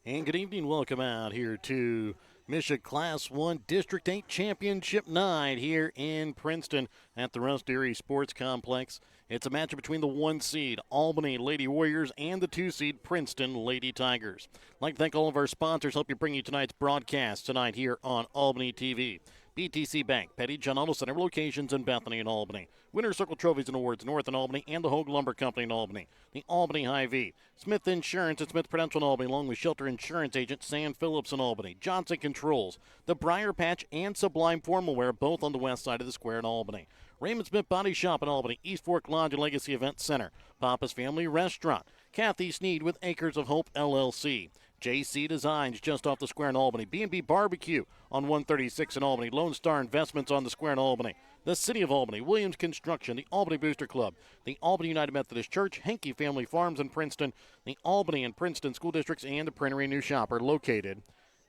And good evening. Welcome out here to Michigan Class 1 District 8 Championship night here in Princeton at the Russ Dairy Sports Complex. It's a matchup between the 1 seed Albany Lady Warriors and the 2 seed Princeton Lady Tigers. I'd like to thank all of our sponsors help you bring you tonight's broadcast tonight here on Albany TV. BTC Bank, Petty John Auto Center locations in Bethany and Albany. Winter Circle Trophies and Awards North in Albany and the Hogue Lumber Company in Albany. The Albany Hy-Vee, Smith Insurance and Smith Prudential in Albany, along with Shelter Insurance Agent Sam Phillips in Albany. Johnson Controls, the Briar Patch and Sublime Formal Wear, both on the west side of the square in Albany. Raymond Smith Body Shop in Albany, East Fork Lodge and Legacy Event Center. Papa's Family Restaurant. Kathy Sneed with Acres of Hope LLC. JC Designs just off the square in Albany. B&B Barbecue on 136 in Albany. Lone Star Investments on the square in Albany. The City of Albany. Williams Construction. The Albany Booster Club. The Albany United Methodist Church. Henke Family Farms in Princeton. The Albany and Princeton School Districts and the Printery New Shop are located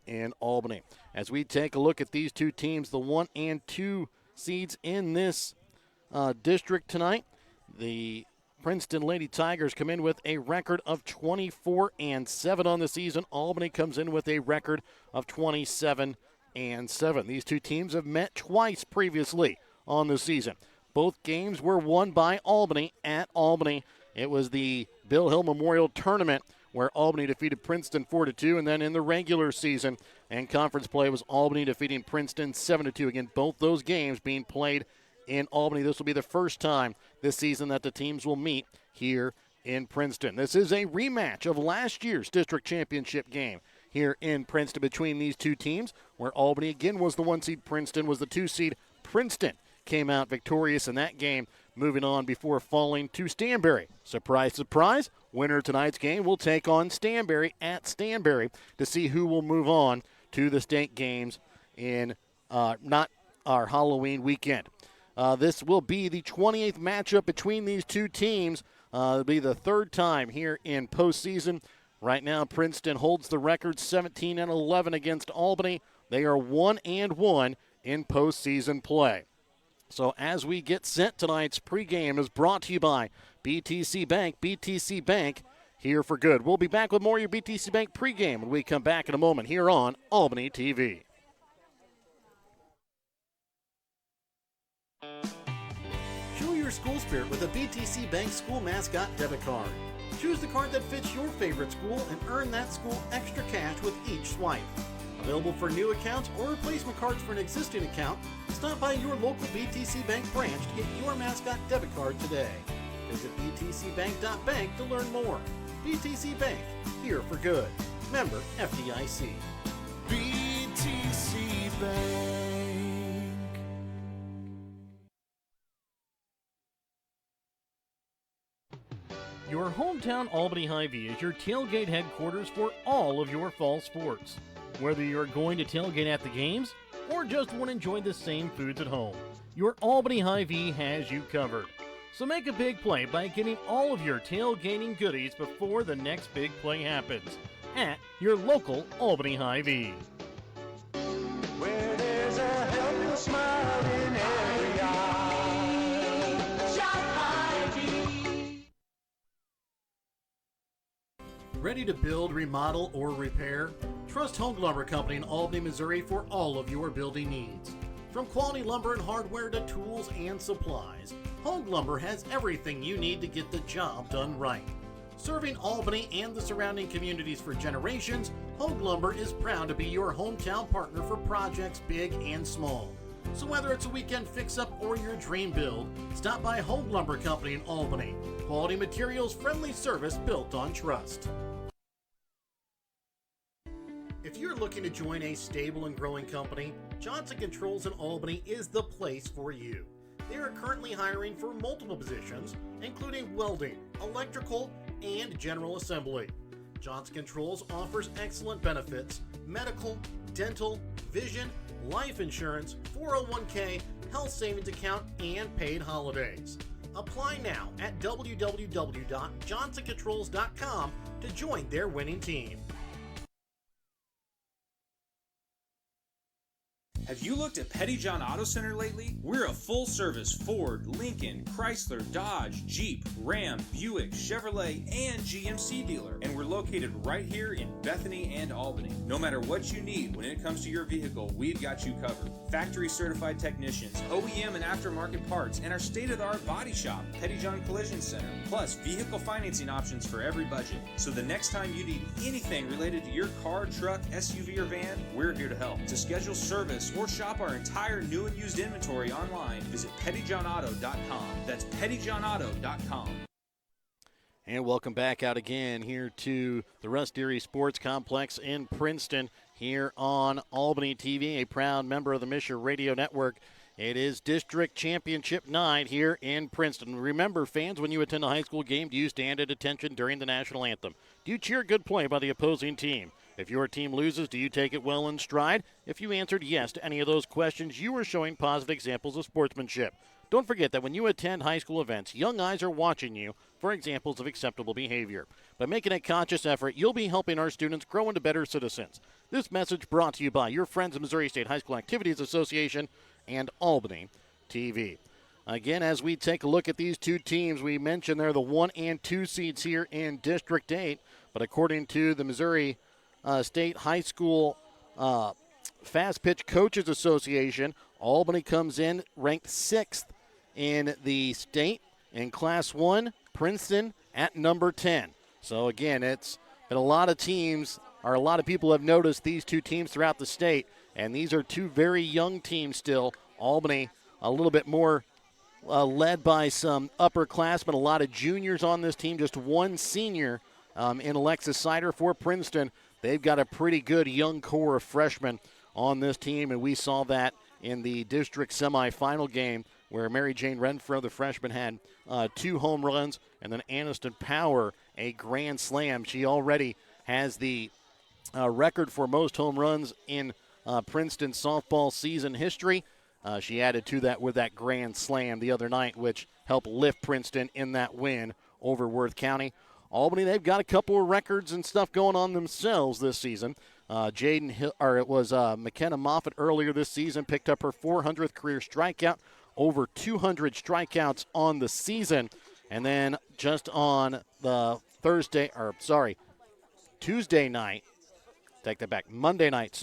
in Albany. As we take a look at these two teams, the 1 and 2 seeds in this district tonight, the Princeton Lady Tigers come in with a record of 24-7 on the season. Albany comes in with a record of 27-7. These two teams have met twice previously on the season. Both games were won by Albany at Albany. It was the Bill Hill Memorial Tournament where Albany defeated Princeton 4-2, and then in the regular season and conference play was Albany defeating Princeton 7-2. Again, both those games being played in Albany. This will be the first time this season that the teams will meet here in Princeton. This is a rematch of last year's district championship game here in Princeton between these two teams, where Albany again was the 1 seed, Princeton was the 2 seed. Princeton came out victorious in that game, moving on before falling to Stanberry. Surprise, surprise, winner of tonight's game will take on Stanberry at Stanberry to see who will move on to the state games in not our Halloween weekend. This will be the 28th matchup between these two teams. It'll be the third time here in postseason. Right now, Princeton holds the record 17-11 against Albany. They are 1-1 in postseason play. So as we get set, tonight's pregame is brought to you by BTC Bank. BTC Bank, here for good. We'll be back with more of your BTC Bank pregame when we come back in a moment here on Albany TV. Show your school spirit with a BTC Bank school mascot debit card. Choose the card that fits your favorite school and earn that school extra cash with each swipe. Available for new accounts or replacement cards for an existing account, stop by your local BTC Bank branch to get your mascot debit card today. Visit btcbank.bank to learn more. BTC Bank, here for good. Member FDIC. BTC Bank. Your hometown Albany Hy-Vee is your tailgate headquarters for all of your fall sports. Whether you're going to tailgate at the games or just want to enjoy the same foods at home, your Albany Hy-Vee has you covered. So make a big play by getting all of your tailgating goodies before the next big play happens at your local Albany Hy-Vee. Where there's a helpful smile in every eye. Shop Hy-Vee. Ready to build, remodel, or repair? Trust Hogue Lumber Company in Albany, Missouri for all of your building needs. From quality lumber and hardware to tools and supplies, Hogue Lumber has everything you need to get the job done right. Serving Albany and the surrounding communities for generations, Hogue Lumber is proud to be your hometown partner for projects big and small. So whether it's a weekend fix-up or your dream build, stop by Hogue Lumber Company in Albany. Quality materials, friendly service built on trust. If you're looking to join a stable and growing company, Johnson Controls in Albany is the place for you. They are currently hiring for multiple positions, including welding, electrical, and general assembly. Johnson Controls offers excellent benefits: medical, dental, vision, life insurance, 401k, health savings account, and paid holidays. Apply now at www.johnsoncontrols.com to join their winning team. Have you looked at Petty John Auto Center lately? We're a full-service Ford, Lincoln, Chrysler, Dodge, Jeep, Ram, Buick, Chevrolet, and GMC dealer. And we're located right here in Bethany and Albany. No matter what you need when it comes to your vehicle, we've got you covered. Factory-certified technicians, OEM and aftermarket parts, and our state-of-the-art body shop, Petty John Collision Center. Plus, vehicle financing options for every budget. So the next time you need anything related to your car, truck, SUV, or van, we're here to help. To schedule service or shop our entire new and used inventory online, visit pettyjohnauto.com. That's pettyjohnauto.com. And welcome back out again here to the Russ Deary Sports Complex in Princeton here on Albany TV, a proud member of the MSHSAA Radio Network. It is District Championship night here in Princeton. Remember, fans, when you attend a high school game, do you stand at attention during the national anthem? Do you cheer good play by the opposing team? If your team loses, do you take it well in stride? If you answered yes to any of those questions, you are showing positive examples of sportsmanship. Don't forget that when you attend high school events, young eyes are watching you for examples of acceptable behavior. By making a conscious effort, you'll be helping our students grow into better citizens. This message brought to you by your friends of Missouri State High School Activities Association and Albany TV. Again, as we take a look at these two teams, we mentioned they're the 1 and 2 seeds here in District 8, but according to the Missouri State High School Fast Pitch Coaches Association, Albany comes in ranked 6th in the state in Class 1, Princeton at number 10. So again, it's been a lot of teams, or a lot of people have noticed these two teams throughout the state, and these are two very young teams still. Albany a little bit more led by some upperclassmen, a lot of juniors on this team, just one senior in Alexis Sider for Princeton. They've got a pretty good young core of freshmen on this team, and we saw that in the district semifinal game where Mary Jane Renfro, the freshman, had 2 home runs, and then Aniston Power, a grand slam. She already has the record for most home runs in Princeton softball season history. She added to that with that grand slam the other night, which helped lift Princeton in that win over Worth County. Albany, they've got a couple of records and stuff going on themselves this season. McKenna Moffitt earlier this season picked up her 400th career strikeout, over 200 strikeouts on the season. And then just on the Tuesday night, take that back, Monday night,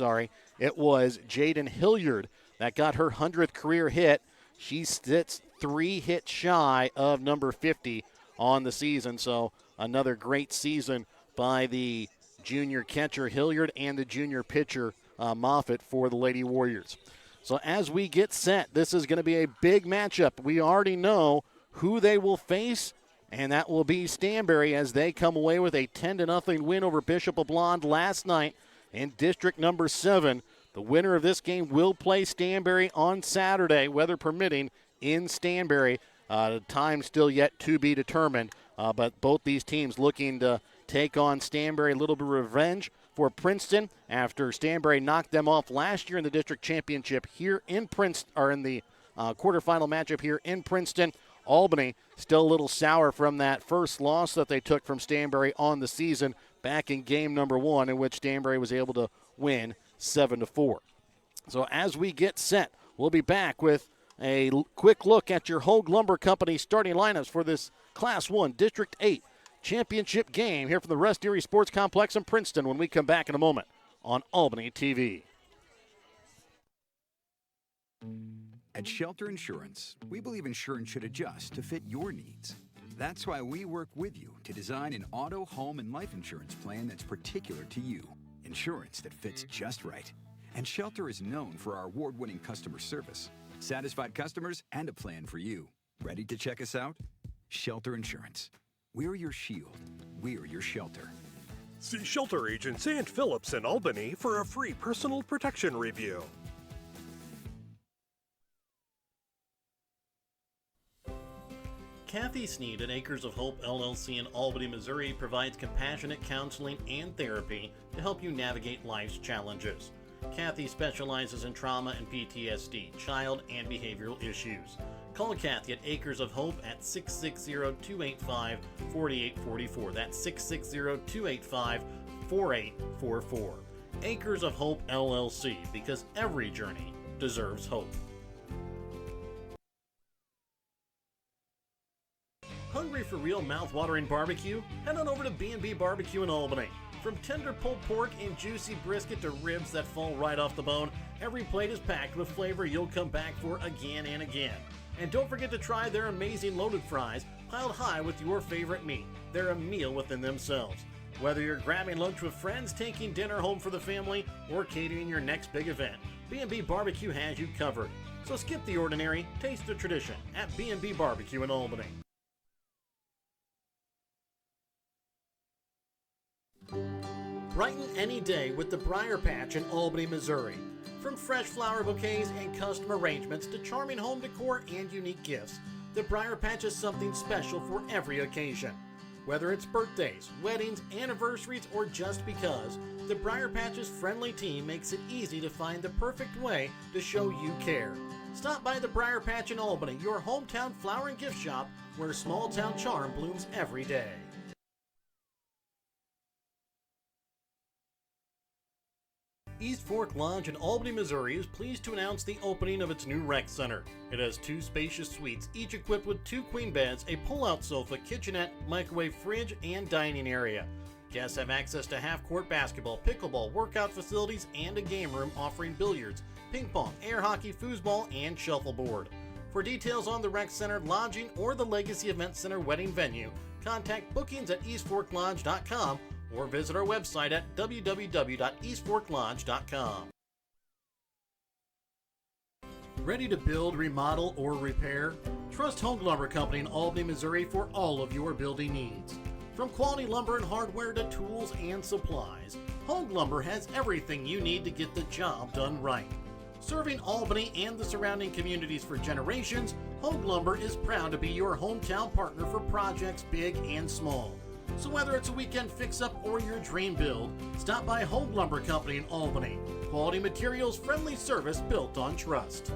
it was Jaden Hilliard that got her 100th career hit. She sits 3 hits shy of number 50 on the season. So another great season by the junior catcher Hilliard and the junior pitcher Moffitt for the Lady Warriors. So as we get set, this is going to be a big matchup. We already know who they will face, and that will be Stanberry as they come away with a 10-0 win over Bishop LeBlond last night in District number 7. The winner of this game will play Stanberry on Saturday, weather permitting, in Stanberry. Time still yet to be determined, but both these teams looking to take on Stanberry, a little bit of revenge for Princeton after Stanberry knocked them off last year in the district championship here in Princeton, or in the quarterfinal matchup here in Princeton. Albany still a little sour from that first loss that they took from Stanberry on the season back in game number 1, in which Stanberry was able to win 7-4. So as we get set, we'll be back with a quick look at your Hogue Lumber Company starting lineups for this Class 1 District 8 championship game here from the Russ Deary Sports Complex in Princeton when we come back in a moment on Albany TV. At Shelter Insurance, we believe insurance should adjust to fit your needs. That's why we work with you to design an auto, home, and life insurance plan that's particular to you. Insurance that fits just right. And Shelter is known for our award-winning customer service, satisfied customers, and a plan for you. Ready to check us out? Shelter Insurance. We're your shield. We're your shelter. See Shelter Agent Sant Phillips in Albany for a free personal protection review. Kathy Sneed at Acres of Hope LLC in Albany, Missouri provides compassionate counseling and therapy to help you navigate life's challenges. Kathy specializes in trauma and PTSD, child and behavioral issues. Call Kathy at Acres of Hope at 660-285-4844. That's 660-285-4844. Acres of Hope LLC, because every journey deserves hope. Hungry for real mouth-watering barbecue? Head on over to B&B Barbecue in Albany. From tender pulled pork and juicy brisket to ribs that fall right off the bone, every plate is packed with flavor you'll come back for again and again. And don't forget to try their amazing loaded fries, piled high with your favorite meat. They're a meal within themselves. Whether you're grabbing lunch with friends, taking dinner home for the family, or catering your next big event, B&B Barbecue has you covered. So skip the ordinary, taste the tradition at B&B Barbecue in Albany. Brighten any day with the Briar Patch in Albany, Missouri. From fresh flower bouquets and custom arrangements to charming home decor and unique gifts, the Briar Patch is something special for every occasion. Whether it's birthdays, weddings, anniversaries, or just because, the Briar Patch's friendly team makes it easy to find the perfect way to show you care. Stop by the Briar Patch in Albany, your hometown flower and gift shop where small town charm blooms every day. East Fork Lodge in Albany, Missouri is pleased to announce the opening of its new rec center. It has 2 spacious suites, each equipped with 2 queen beds, a pull-out sofa, kitchenette, microwave fridge, and dining area. Guests have access to half-court basketball, pickleball, workout facilities, and a game room offering billiards, ping pong, air hockey, foosball, and shuffleboard. For details on the rec center, lodging, or the Legacy Event Center wedding venue, contact bookings at eastforklodge.com or visit our website at www.eastforklodge.com. Ready to build, remodel, or repair? Trust Home Lumber Company in Albany, Missouri for all of your building needs. From quality lumber and hardware to tools and supplies, Home Lumber has everything you need to get the job done right. Serving Albany and the surrounding communities for generations, Home Lumber is proud to be your hometown partner for projects big and small. So whether it's a weekend fix-up or your dream build, stop by Home Lumber Company in Albany. Quality materials, friendly service built on trust.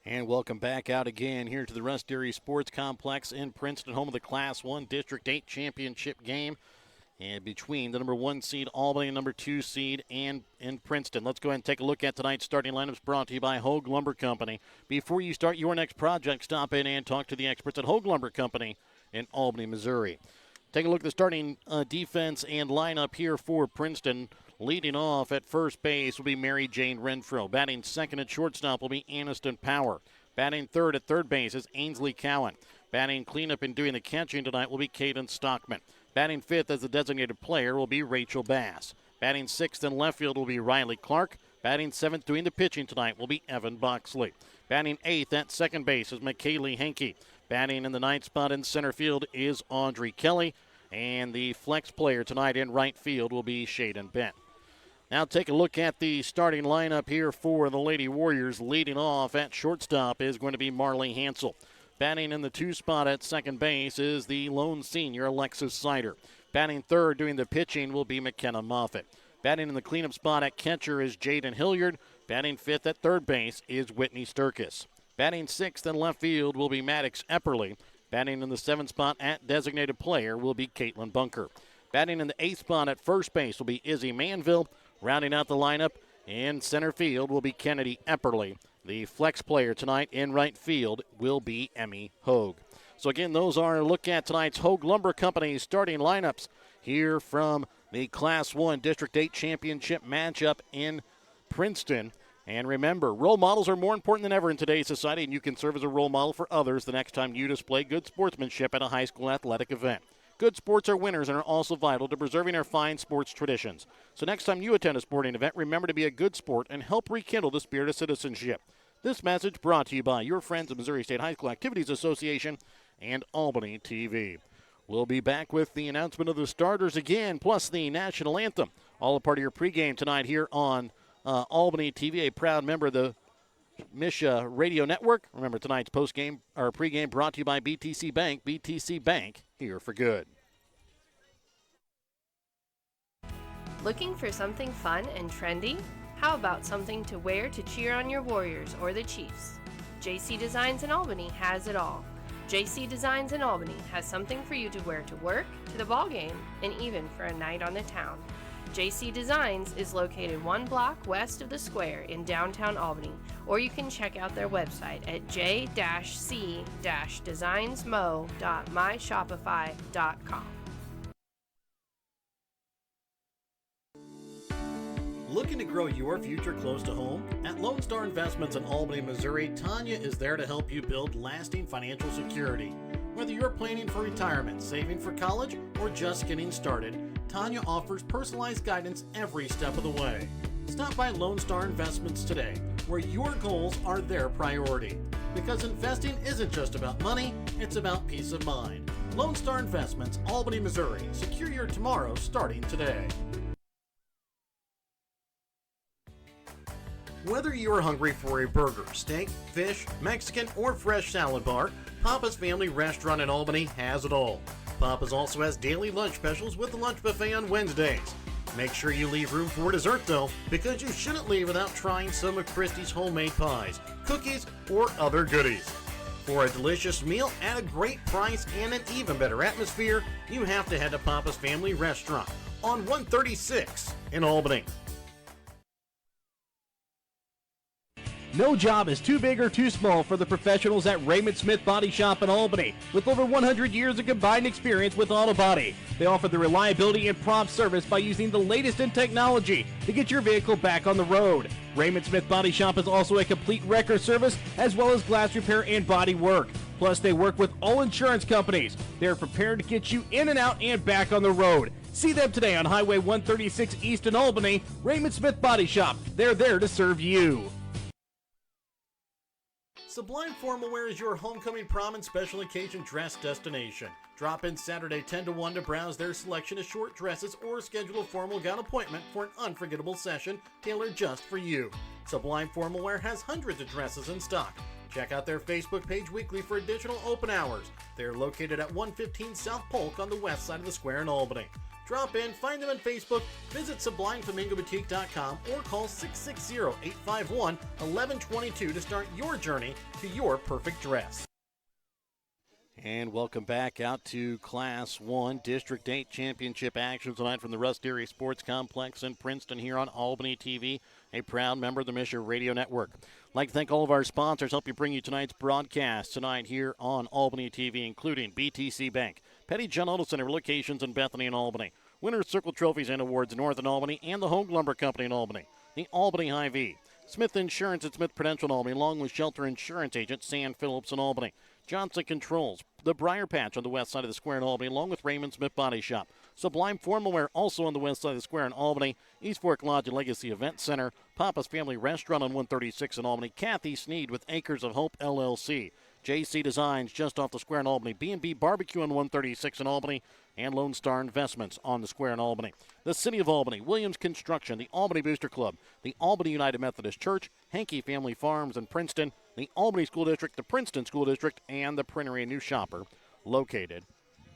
And welcome back out again here to the Russ Dairy Sports Complex in Princeton, home of the Class 1 District 8 Championship game. And between the number 1 seed Albany and number 2 seed and in Princeton. Let's go ahead and take a look at tonight's starting lineups brought to you by Hogue Lumber Company. Before you start your next project, stop in and talk to the experts at Hogue Lumber Company in Albany, Missouri. Take a look at the starting defense and lineup here for Princeton. Leading off at first base will be Mary Jane Renfro. Batting second at shortstop will be Aniston Power. Batting third at third base is Ainsley Cowan. Batting cleanup and doing the catching tonight will be Caden Stockman. Batting fifth as the designated player will be Rachel Bass. Batting sixth in left field will be Riley Clark. Batting seventh doing the pitching tonight will be Evan Boxley. Batting eighth at second base is McKaylee Henke. Batting in the ninth spot in center field is Audrey Kelly. And the flex player tonight in right field will be Shaden Bent. Now take a look at the starting lineup here for the Lady Warriors. Leading off at shortstop is going to be Marley Hansel. Batting in the 2 spot at second base is the lone senior Alexis Sider. Batting third doing the pitching will be McKenna Moffitt. Batting in the cleanup spot at catcher is Jaden Hilliard. Batting fifth at third base is Whitney Sturkis. Batting sixth in left field will be Maddox Epperly. Batting in the 7th spot at designated player will be Caitlin Bunker. Batting in the 8th spot at first base will be Izzy Manville. Rounding out the lineup in center field will be Kennedy Epperly. The flex player tonight in right field will be Emmy Hogue. So again, those are a look at tonight's Hogue Lumber Company starting lineups here from the Class 1 District 8 Championship matchup in Princeton. And remember, role models are more important than ever in today's society, and you can serve as a role model for others the next time you display good sportsmanship at a high school athletic event. Good sports are winners and are also vital to preserving our fine sports traditions. So next time you attend a sporting event, remember to be a good sport and help rekindle the spirit of citizenship. This message brought to you by your friends at Missouri State High School Activities Association and Albany TV. We'll be back with the announcement of the starters again, plus the national anthem. All a part of your pregame tonight here on Albany TV, a proud member of the MSHSAA Radio Network. Remember tonight's postgame or pregame brought to you by BTC Bank. BTC Bank, here for good. Looking for something fun and trendy? How about something to wear to cheer on your Warriors or the Chiefs? JC Designs in Albany has it all. JC Designs in Albany has something for you to wear to work, to the ball game, and even for a night on the town. JC Designs is located 1 block west of the square in downtown Albany, or you can check out their website at j-c-designsmo.myshopify.com. Looking to grow your future close to home? At Lone Star Investments in Albany, Missouri, Tanya is there to help you build lasting financial security. Whether you're planning for retirement, saving for college, or just getting started, Tanya offers personalized guidance every step of the way. Stop by Lone Star Investments today, where your goals are their priority. Because investing isn't just about money, it's about peace of mind. Lone Star Investments, Albany, Missouri. Secure your tomorrow starting today. Whether you're hungry for a burger, steak, fish, Mexican, or fresh salad bar, Papa's Family Restaurant in Albany has it all. Papa's also has daily lunch specials with the lunch buffet on Wednesdays. Make sure you leave room for dessert though, because you shouldn't leave without trying some of Christie's homemade pies, cookies, or other goodies. For a delicious meal at a great price and an even better atmosphere, you have to head to Papa's Family Restaurant on 136 in Albany. No job is too big or too small for the professionals at Raymond Smith Body Shop in Albany. With over 100 years of combined experience with auto body, they offer the reliability and prompt service by using the latest in technology to get your vehicle back on the road. Raymond Smith Body Shop is also a complete wrecker service as well as glass repair and body work. Plus, they work with all insurance companies. They're prepared to get you in and out and back on the road. See them today on Highway 136 East in Albany. Raymond Smith Body Shop. They're there to serve you. Sublime Formal Wear is your homecoming, prom, and special occasion dress destination. Drop in Saturday 10 to 1 to browse their selection of short dresses or schedule a formal gown appointment for an unforgettable session tailored just for you. Sublime Formal Wear has hundreds of dresses in stock. Check out their Facebook page weekly for additional open hours. They're located at 115 South Polk on the west side of the square in Albany. Drop in, find them on Facebook, visit SublimeFlamingoBoutique.com, or call 660-851-1122 to start your journey to your perfect dress. And welcome back out to Class 1 District 8 Championship action tonight from the Russ Dairy Sports Complex in Princeton here on Albany TV, a proud member of the Mission Radio Network. I'd like to thank all of our sponsors help you bring you tonight's broadcast tonight here on Albany TV, including BTC Bank, Petty John Auto Center locations in Bethany and Albany, Winner's Circle Trophies and Awards in North and Albany, and the Hogue Lumber Company in Albany, the Albany Hy-Vee, Smith Insurance at Smith Prudential in Albany, along with Shelter Insurance Agent Sam Phillips in Albany, Johnson Controls, the Briar Patch on the west side of the square in Albany, along with Raymond Smith Body Shop, Sublime Formal Wear also on the west side of the square in Albany, East Fork Lodge and Legacy Event Center, Papa's Family Restaurant on 136 in Albany, Kathy Sneed with Acres of Hope LLC, JC Designs just off the square in Albany, B&B Barbecue on 136 in Albany, and Lone Star Investments on the square in Albany. The City of Albany, Williams Construction, the Albany Booster Club, the Albany United Methodist Church, Hankey Family Farms in Princeton, the Albany School District, the Princeton School District, and the Printery and New Shopper located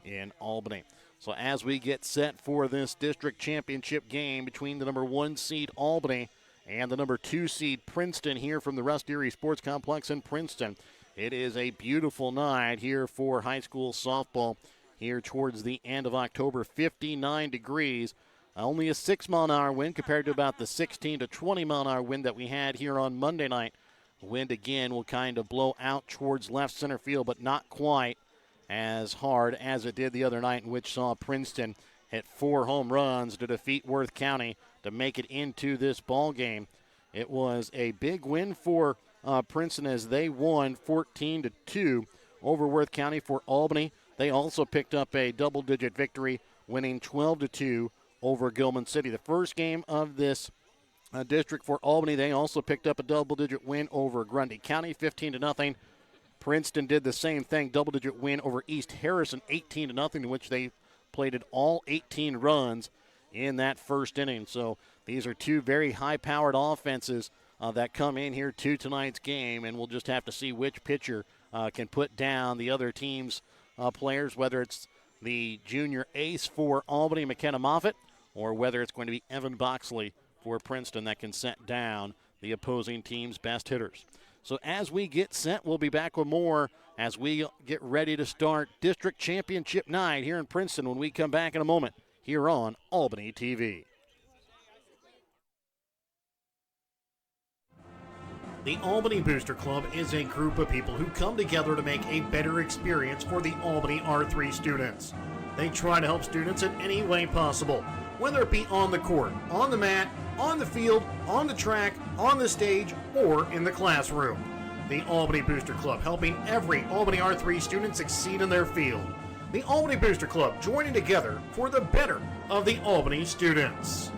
in Albany. So as we get set for this district championship game between the number 1 seed Albany and the number 2 seed Princeton here from the Russ Dairy Sports Complex in Princeton, it is a beautiful night here for high school softball here towards the end of October. 59 degrees, only a 6-mile-an-hour wind compared to about the 16 to 20-mile-an-hour wind that we had here on Monday night. The wind again will kind of blow out towards left center field, but not quite as hard as it did the other night, in which saw Princeton hit 4 home runs to defeat Worth County to make it into this ball game. It was a big win for Princeton as they won 14-2 over Worth County. For Albany, they also picked up a double-digit victory, winning 12-2 over Gilman City. The first game of this district for Albany, they also picked up a double-digit win over Grundy County, 15-0. Princeton did the same thing, double-digit win over East Harrison, 18-0, in which they plated all 18 runs in that first inning. So these are two very high-powered offenses that come in here to tonight's game, and we'll just have to see which pitcher can put down the other team's players, whether it's the junior ace for Albany, McKenna Moffitt, or whether it's going to be Evan Boxley for Princeton that can set down the opposing team's best hitters. So as we get set, we'll be back with more as we get ready to start District Championship night here in Princeton when we come back in a moment here on Albany TV. The Albany Booster Club is a group of people who come together to make a better experience for the Albany R3 students. They try to help students in any way possible, whether it be on the court, on the mat, on the field, on the track, on the stage, or in the classroom. The Albany Booster Club, helping every Albany R3 student succeed in their field. The Albany Booster Club, joining together for the better of the Albany students.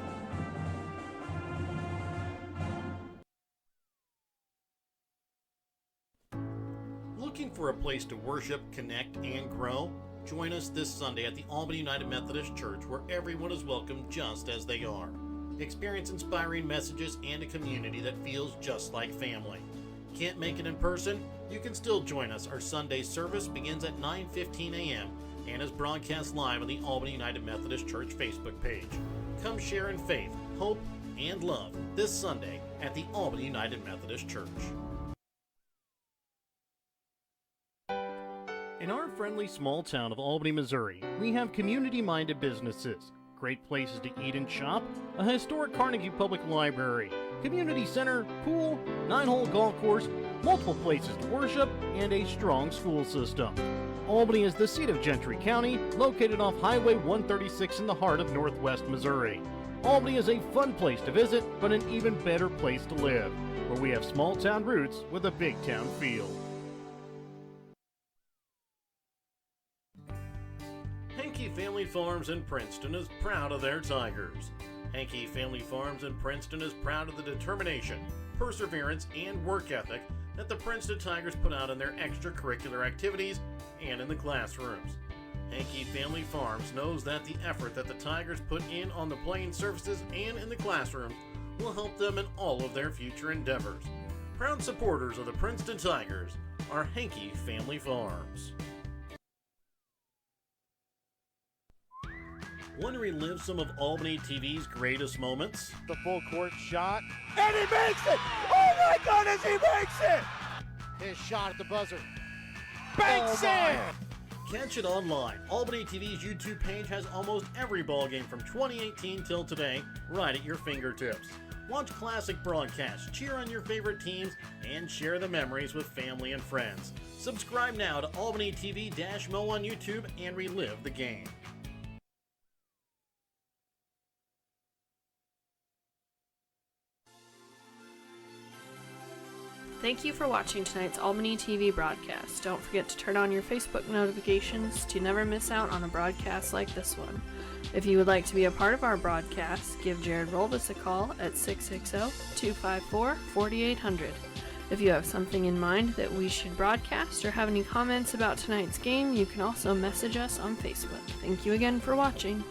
Looking for a place to worship, connect, and grow? Join us this Sunday at the Albany United Methodist Church, where everyone is welcome just as they are. Experience inspiring messages and a community that feels just like family. Can't make it in person? You can still join us. Our Sunday service begins at 9:15 a.m. and is broadcast live on the Albany United Methodist Church Facebook page. Come share in faith, hope, and love this Sunday at the Albany United Methodist Church. In our friendly small town of Albany, Missouri, we have community-minded businesses, great places to eat and shop, a historic Carnegie Public Library, community center, pool, 9-hole golf course, multiple places to worship, and a strong school system. Albany is the seat of Gentry County, located off Highway 136 in the heart of northwest Missouri. Albany is a fun place to visit, but an even better place to live, where we have small town roots with a big town feel. Hankey Family Farms in Princeton is proud of their Tigers. Hankey Family Farms in Princeton is proud of the determination, perseverance, and work ethic that the Princeton Tigers put out in their extracurricular activities and in the classrooms. Hankey Family Farms knows that the effort that the Tigers put in on the playing surfaces and in the classrooms will help them in all of their future endeavors. Proud supporters of the Princeton Tigers are Hankey Family Farms. Want to relive some of Albany TV's greatest moments? The full court shot, and he makes it! Oh my goodness, he makes it! His shot at the buzzer. Banks it! Catch it online. Albany TV's YouTube page has almost every ball game from 2018 till today right at your fingertips. Watch classic broadcasts, cheer on your favorite teams, and share the memories with family and friends. Subscribe now to Albany TV-Mo on YouTube and relive the game. Thank you for watching tonight's Albany TV broadcast. Don't forget to turn on your Facebook notifications to never miss out on a broadcast like this one. If you would like to be a part of our broadcast, give Jared Rolvis a call at 660-254-4800. If you have something in mind that we should broadcast or have any comments about tonight's game, you can also message us on Facebook. Thank you again for watching.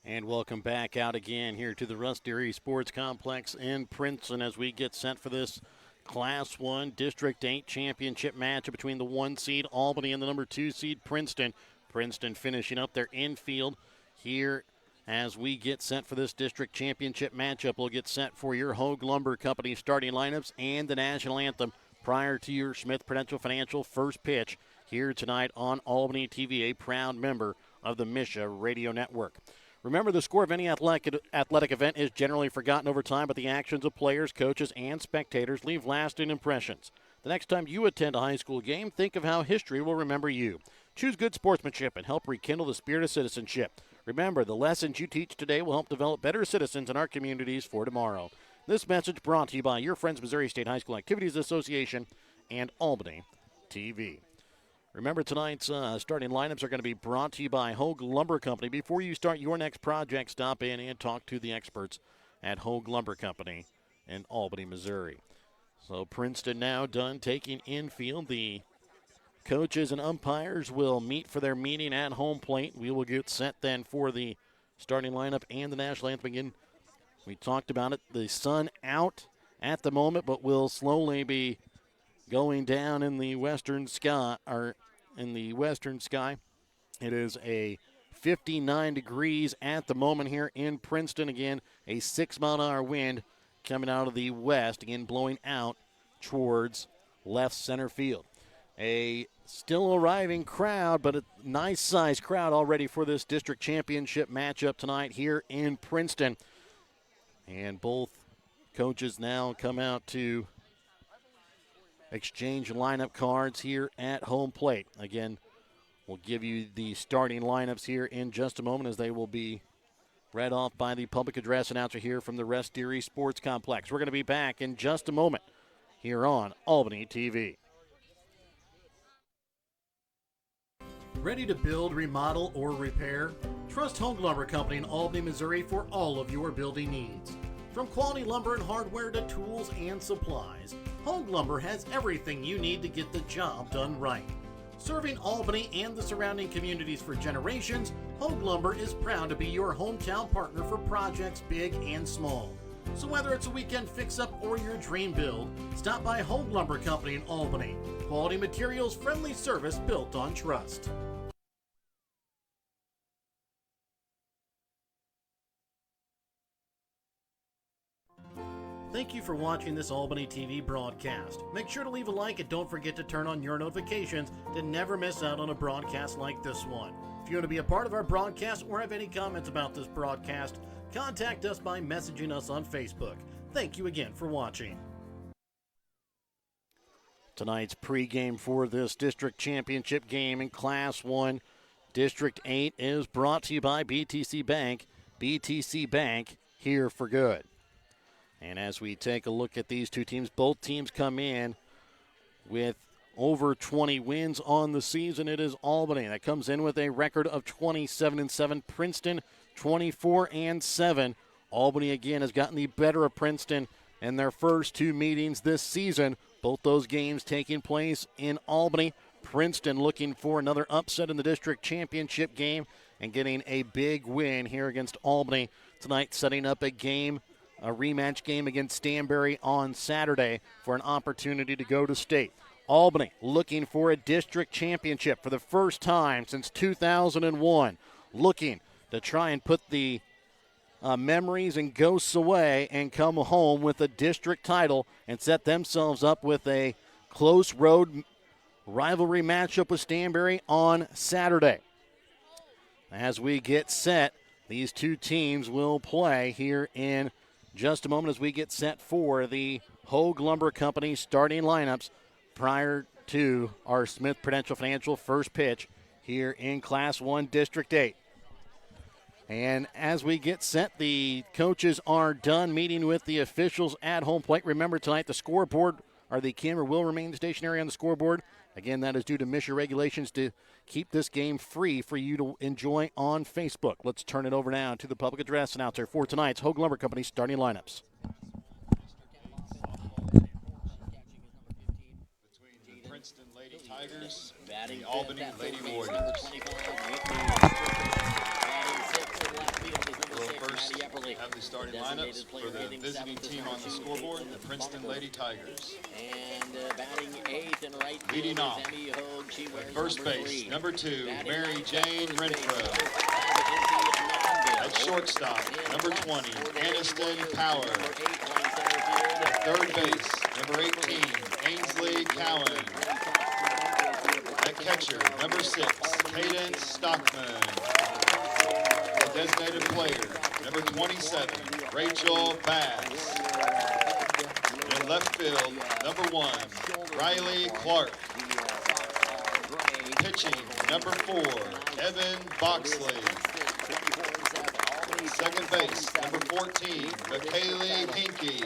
And welcome back out again here to the Russ Dairy Sports Complex in Princeton as we get set for this Class 1 District 8 championship match between the 1 seed Albany and the number 2 seed Princeton. Princeton finishing up their infield here as we get set for this district championship matchup. We'll get set for your Hogue Lumber Company starting lineups and the national anthem prior to your Smith Prudential Financial first pitch here tonight on Albany TV, a proud member of the MSHSAA Radio Network. Remember, the score of any athletic event is generally forgotten over time, but the actions of players, coaches, and spectators leave lasting impressions. The next time you attend a high school game, think of how history will remember you. Choose good sportsmanship and help rekindle the spirit of citizenship. Remember, the lessons you teach today will help develop better citizens in our communities for tomorrow. This message brought to you by your friends Missouri State High School Activities Association and Albany TV. Remember, tonight's starting lineups are going to be brought to you by Hogue Lumber Company. Before you start your next project, stop in and talk to the experts at Hogue Lumber Company in Albany, Missouri. So Princeton now done taking infield. The coaches and umpires will meet for their meeting at home plate. We will get set then for the starting lineup and the national anthem again. We talked about it. The sun out at the moment, but will slowly be going down in the western sky, It is a 59 degrees at the moment here in Princeton. Again, a 6-mile-an-hour wind coming out of the west, again blowing out towards left center field. A still arriving crowd, but a nice-sized crowd already for this district championship matchup tonight here in Princeton. And both coaches now come out to exchange lineup cards here at home plate. Again, we'll give you the starting lineups here in just a moment as they will be read off by the public address announcer here from the Rest Erie Sports Complex. We're going to be back in just a moment here on Albany TV. Ready to build, remodel, or repair? Trust Home Lumber Company in Albany, Missouri for all of your building needs. From quality lumber and hardware to tools and supplies, Home Lumber has everything you need to get the job done right. Serving Albany and the surrounding communities for generations, Home Lumber is proud to be your hometown partner for projects big and small. So whether it's a weekend fix-up or your dream build, stop by Home Lumber Company in Albany. Quality materials, friendly service built on trust. Thank you for watching this Albany TV broadcast. Make sure to leave a like and don't forget to turn on your notifications to never miss out on a broadcast like this one. If you want to be a part of our broadcast or have any comments about this broadcast, contact us by messaging us on Facebook. Thank you again for watching. Tonight's pregame for this district championship game in Class 1, District 8 is brought to you by BTC Bank. BTC Bank, here for good. And as we take a look at these two teams, both teams come in with over 20 wins on the season. It is Albany that comes in with a record of 27-7. Princeton 24-7. Albany again has gotten the better of Princeton in their first two meetings this season. Both those games taking place in Albany. Princeton looking for another upset in the district championship game and getting a big win here against Albany tonight, setting up a rematch game against Stanberry on Saturday for an opportunity to go to state. Albany looking for a district championship for the first time since 2001, looking to try and put the memories and ghosts away and come home with a district title and set themselves up with a close road rivalry matchup with Stanberry on Saturday. As we get set, these two teams will play here in just a moment as we get set for the Hogue Lumber Company starting lineups prior to our Smith Prudential Financial first pitch here in Class 1 District 8. And as we get set, the coaches are done meeting with the officials at home plate. Remember tonight the scoreboard, or the camera will remain stationary on the scoreboard. Again, that is due to MSHSAA regulations to keep this game free for you to enjoy on Facebook. Let's turn it over now to the public address announcer for tonight's Hogue Lumber Company starting lineups. Between the Princeton Lady Tigers and the Albany Lady Warriors. We'll first have the starting lineups for the visiting team on the scoreboard, the Princeton Lady Tigers. Leading off, at first base, number 2, Mary Jane Renfro. At shortstop, number 20, Aniston Power. At third base, number 18, Ainsley Cowan. At catcher, number 6, Cadence Stockman. Designated player, number 27, Rachel Bass. In left field, number 1, Riley Clark. Pitching, number 4, Evan Boxley. Second base, number 14, McKaylee Hinkie.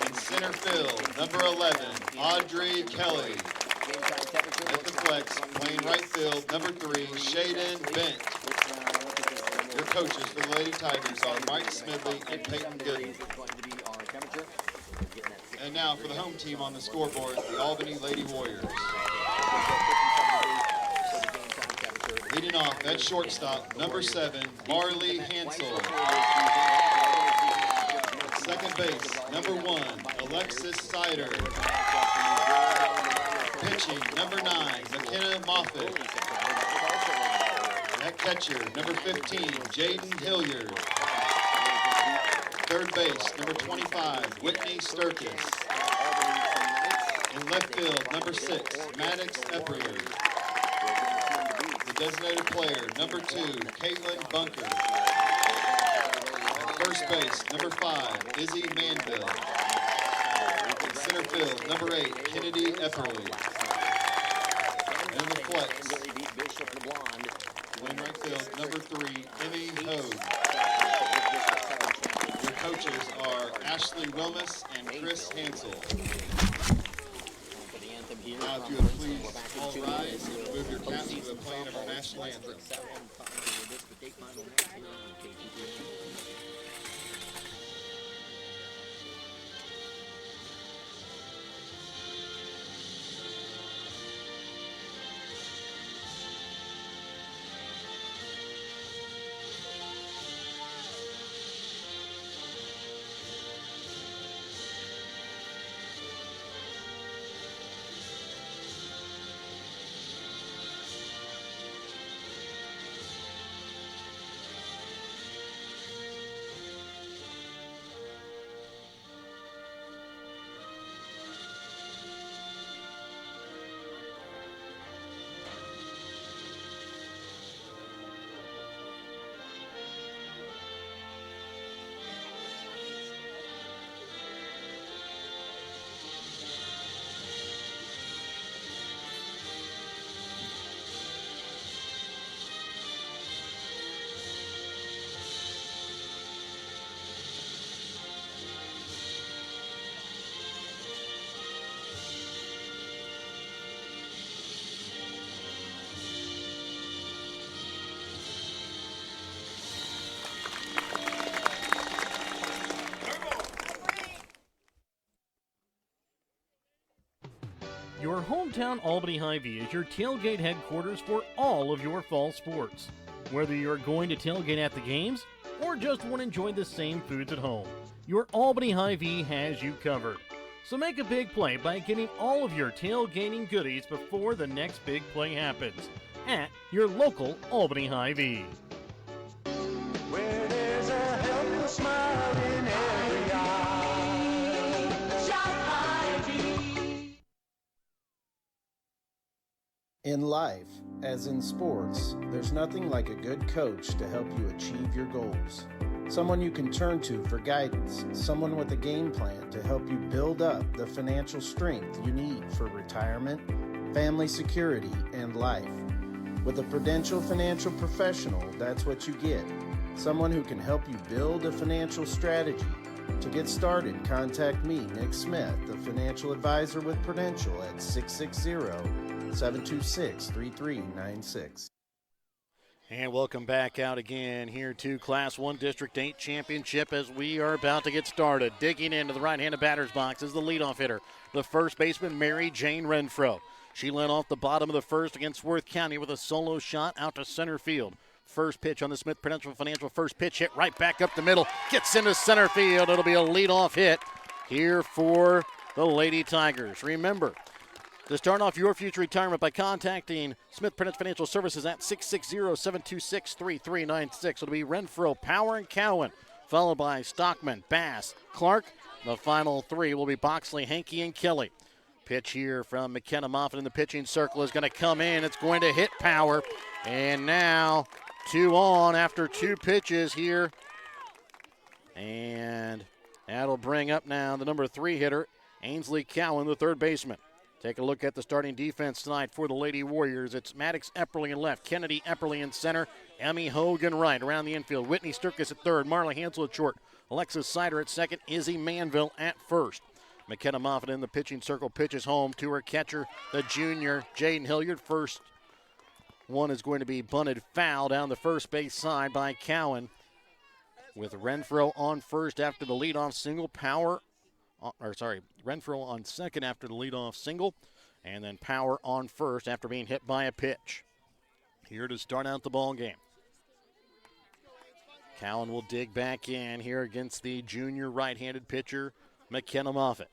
In center field, number 11, Audrey Kelly. At the flex, playing right field, number 3, Shaden Bent. Your coaches for the Lady Tigers are Mike Smidley and Peyton Gooden. And now for the home team on the scoreboard, the Albany Lady Warriors. Leading off at shortstop, number 7, Marley Hansel. Second base, number 1, Alexis Sider. Pitching, number 9, McKenna Moffitt. At catcher, number 15, Jaden Hilliard. Third base, number 25, Whitney Sturkis. In left field, number 6, Maddox Epperly. The designated player, number 2, Caitlin Bunker. At first base, number 5, Izzy Manville. In center field, number 8, Kennedy Epperly. And in the flex, playing right field, number 3, Emmy Hogue. Your coaches are Ashley Wilmus and Chris Hansel. Now, if you would please all rise and remove your caps for the playing of our national anthem. Your hometown Albany Hy-Vee is your tailgate headquarters for all of your fall sports. Whether you're going to tailgate at the games or just want to enjoy the same foods at home, your Albany Hy-Vee has you covered. So make a big play by getting all of your tailgating goodies before the next big play happens at your local Albany Hy-Vee. Where there's a helpless smile in every eye. Shop Hy-Vee. In life, as in sports, there's nothing like a good coach to help you achieve your goals. Someone you can turn to for guidance, someone with a game plan to help you build up the financial strength you need for retirement, family security, and life. With a Prudential financial professional, that's what you get. Someone who can help you build a financial strategy. To get started, contact me, Nick Smith, the financial advisor with Prudential at 660-726-3396. And welcome back out again here to Class 1 District 8 Championship as we are about to get started. Digging into the right-handed batter's box is the leadoff hitter, the first baseman, Mary Jane Renfro. She led off the bottom of the first against Worth County with a solo shot out to center field. First pitch on the Smith Prudential Financial. First pitch hit right back up the middle. Gets into center field. It'll be a leadoff hit here for the Lady Tigers. Remember, to start off your future retirement by contacting Smith Prudential Financial Services at 660-726-3396. It'll be Renfro, Power, and Cowan, followed by Stockman, Bass, Clark. The final three will be Boxley, Hankey, and Kelly. Pitch here from McKenna Moffitt in the pitching circle is going to come in. It's going to hit Power. And now 2 on after 2 pitches here. And that'll bring up now the number 3 hitter, Ainsley Cowan, the third baseman. Take a look at the starting defense tonight for the Lady Warriors. It's Maddox Epperly in left, Kennedy Epperly in center, Emmy Hogan right around the infield, Whitney Sturkis at third, Marla Hansel at short, Alexis Sider at second, Izzy Manville at first. McKenna Moffitt in the pitching circle pitches home to her catcher, the junior, Jaden Hilliard. First one is going to be bunted foul down the first base side by Cowan. With Renfro on first after the leadoff single, Renfro on second after the leadoff single, and then Power on first after being hit by a pitch. Here to start out the ball game. Cowan will dig back in here against the junior right-handed pitcher, McKenna Moffitt.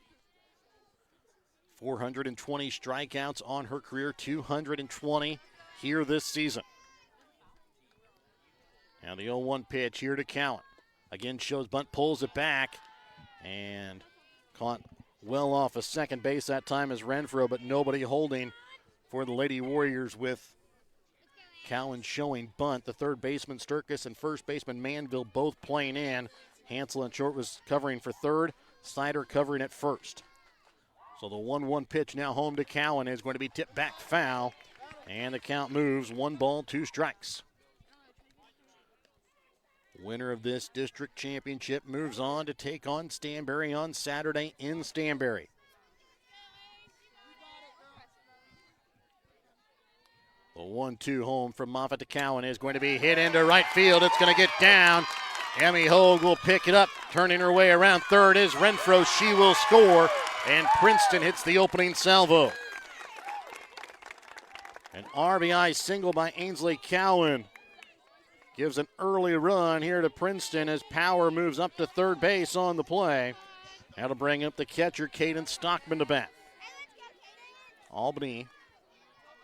420 strikeouts on her career, 220 here this season. Now the 0-1 pitch here to Cowan. Again shows bunt, pulls it back, and caught well off of second base that time as Renfro, but nobody holding for the Lady Warriors with Cowan showing bunt. The third baseman Sturkis and first baseman Manville both playing in. Hansel and short was covering for third. Snyder covering at first. So the 1-1 pitch now home to Cowan is going to be tipped back foul. And the count moves 1 ball, 2 strikes. Winner of this district championship moves on to take on Stanberry on Saturday in Stanberry. The 1-2 home from Moffitt to Cowan is going to be hit into right field. It's going to get down. Emmy Hogue will pick it up. Turning her way around third is Renfro. She will score. And Princeton hits the opening salvo. An RBI single by Ainsley Cowan gives an early run here to Princeton as Power moves up to third base on the play. That'll bring up the catcher, Caden Stockman, to bat. Albany,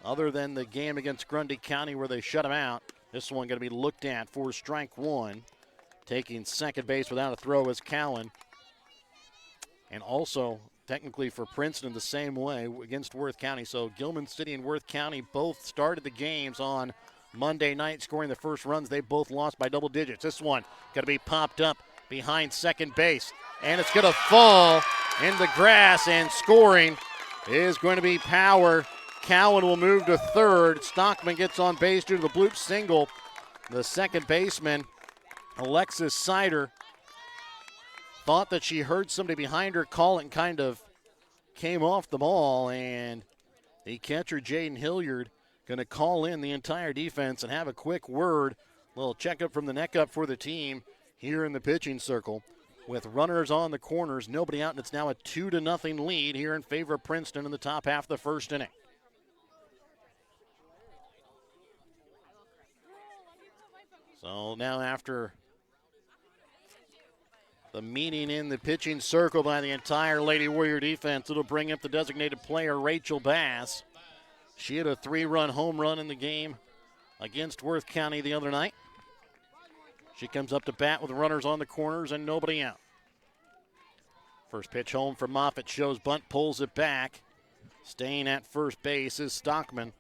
other than the game against Grundy County where they shut him out, this one going to be looked at for strike 1. Taking second base without a throw is Cowan. And also, technically for Princeton, the same way against Worth County. So Gilman City and Worth County both started the games on Monday night scoring the first runs. They both lost by double digits. This one going to be popped up behind second base. And it's going to fall in the grass, and scoring is going to be Power. Cowan will move to third. Stockman gets on base due to the bloop single. The second baseman, Alexis Sider, thought that she heard somebody behind her call it and kind of came off the ball, and the catcher, Jaden Hilliard, going to call in the entire defense and have a quick word. A little checkup from the neck up for the team here in the pitching circle. With runners on the corners, nobody out, and it's now a 2-0 lead here in favor of Princeton in the top half of the first inning. So now after the meeting in the pitching circle by the entire Lady Warrior defense, it'll bring up the designated player, Rachel Bass. She had a 3-run home run in the game against Worth County the other night. She comes up to bat with runners on the corners and nobody out. First pitch home for Moffitt, shows bunt, pulls it back. Staying at first base is Stockman.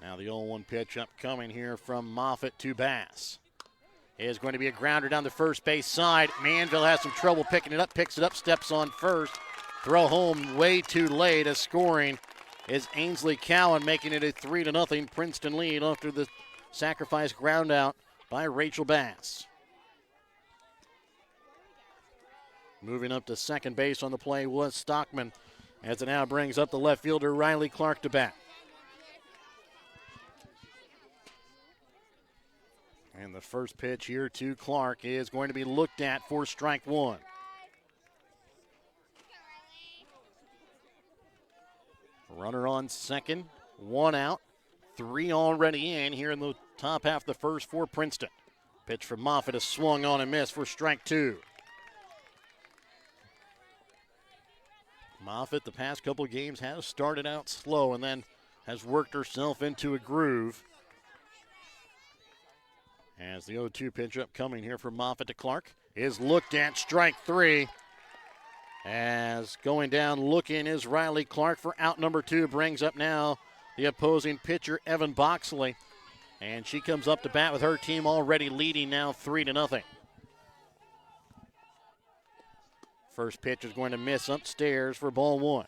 Now the 0-1 pitch upcoming here from Moffitt to Bass. Is going to be a grounder down the first base side. Manville has some trouble picking it up, picks it up, steps on first. Throw home way too late. As scoring is Ainsley Cowan, making it a 3-0 Princeton lead after the sacrifice ground out by Rachel Bass. Moving up to second base on the play was Stockman, as it now brings up the left fielder Riley Clark to bat. And the first pitch here to Clark is going to be looked at for strike 1. Runner on second, 1 out, 3 already in here in the top half of the first for Princeton. Pitch from Moffitt is swung on and missed for strike 2. Moffitt, the past couple of games, has started out slow and then has worked herself into a groove. As the 0-2 pitch upcoming here from Moffitt to Clark is looked at, strike 3. As going down looking is Riley Clark for out number 2. Brings up now the opposing pitcher, Evan Boxley. And she comes up to bat with her team already leading now 3-0. First pitch is going to miss upstairs for ball 1.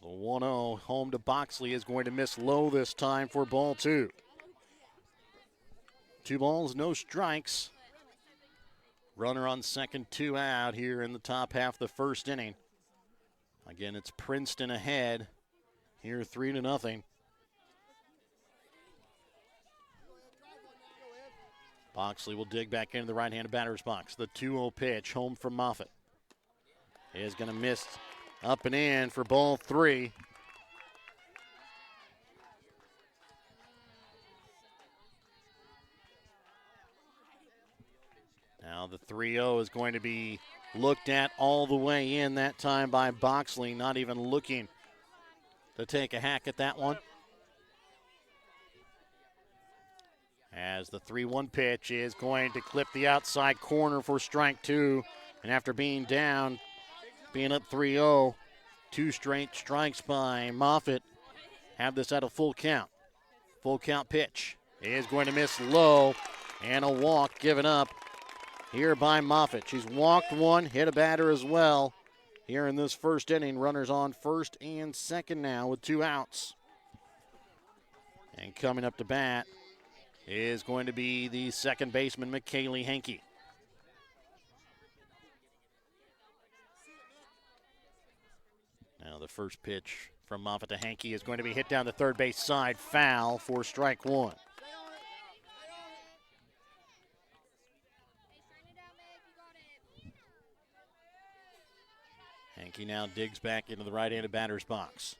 The 1-0 home to Boxley is going to miss low this time for ball 2. 2 balls, no strikes. Runner on second, 2 out here in the top half of the first inning. Again, it's Princeton ahead here 3-0. Boxley will dig back into the right-handed batter's box. The 2-0 pitch home from Moffitt is going to miss up and in for ball 3. Now the 3-0 is going to be looked at all the way in that time by Boxley, not even looking to take a hack at that one. As the 3-1 pitch is going to clip the outside corner for strike two. And after being down, being up 3-0, 2 straight strikes by Moffitt have this at a full count. Full count pitch is going to miss low, and a walk given up here by Moffitt. She's walked one, hit a batter as well. Here in this first inning, runners on first and second now with 2 outs. And coming up to bat is going to be the second baseman, McKaylee Hankey. Now the first pitch from Moffitt to Hankey is going to be hit down the third base side, foul for strike one. Hankey now digs back into the right-handed batter's box.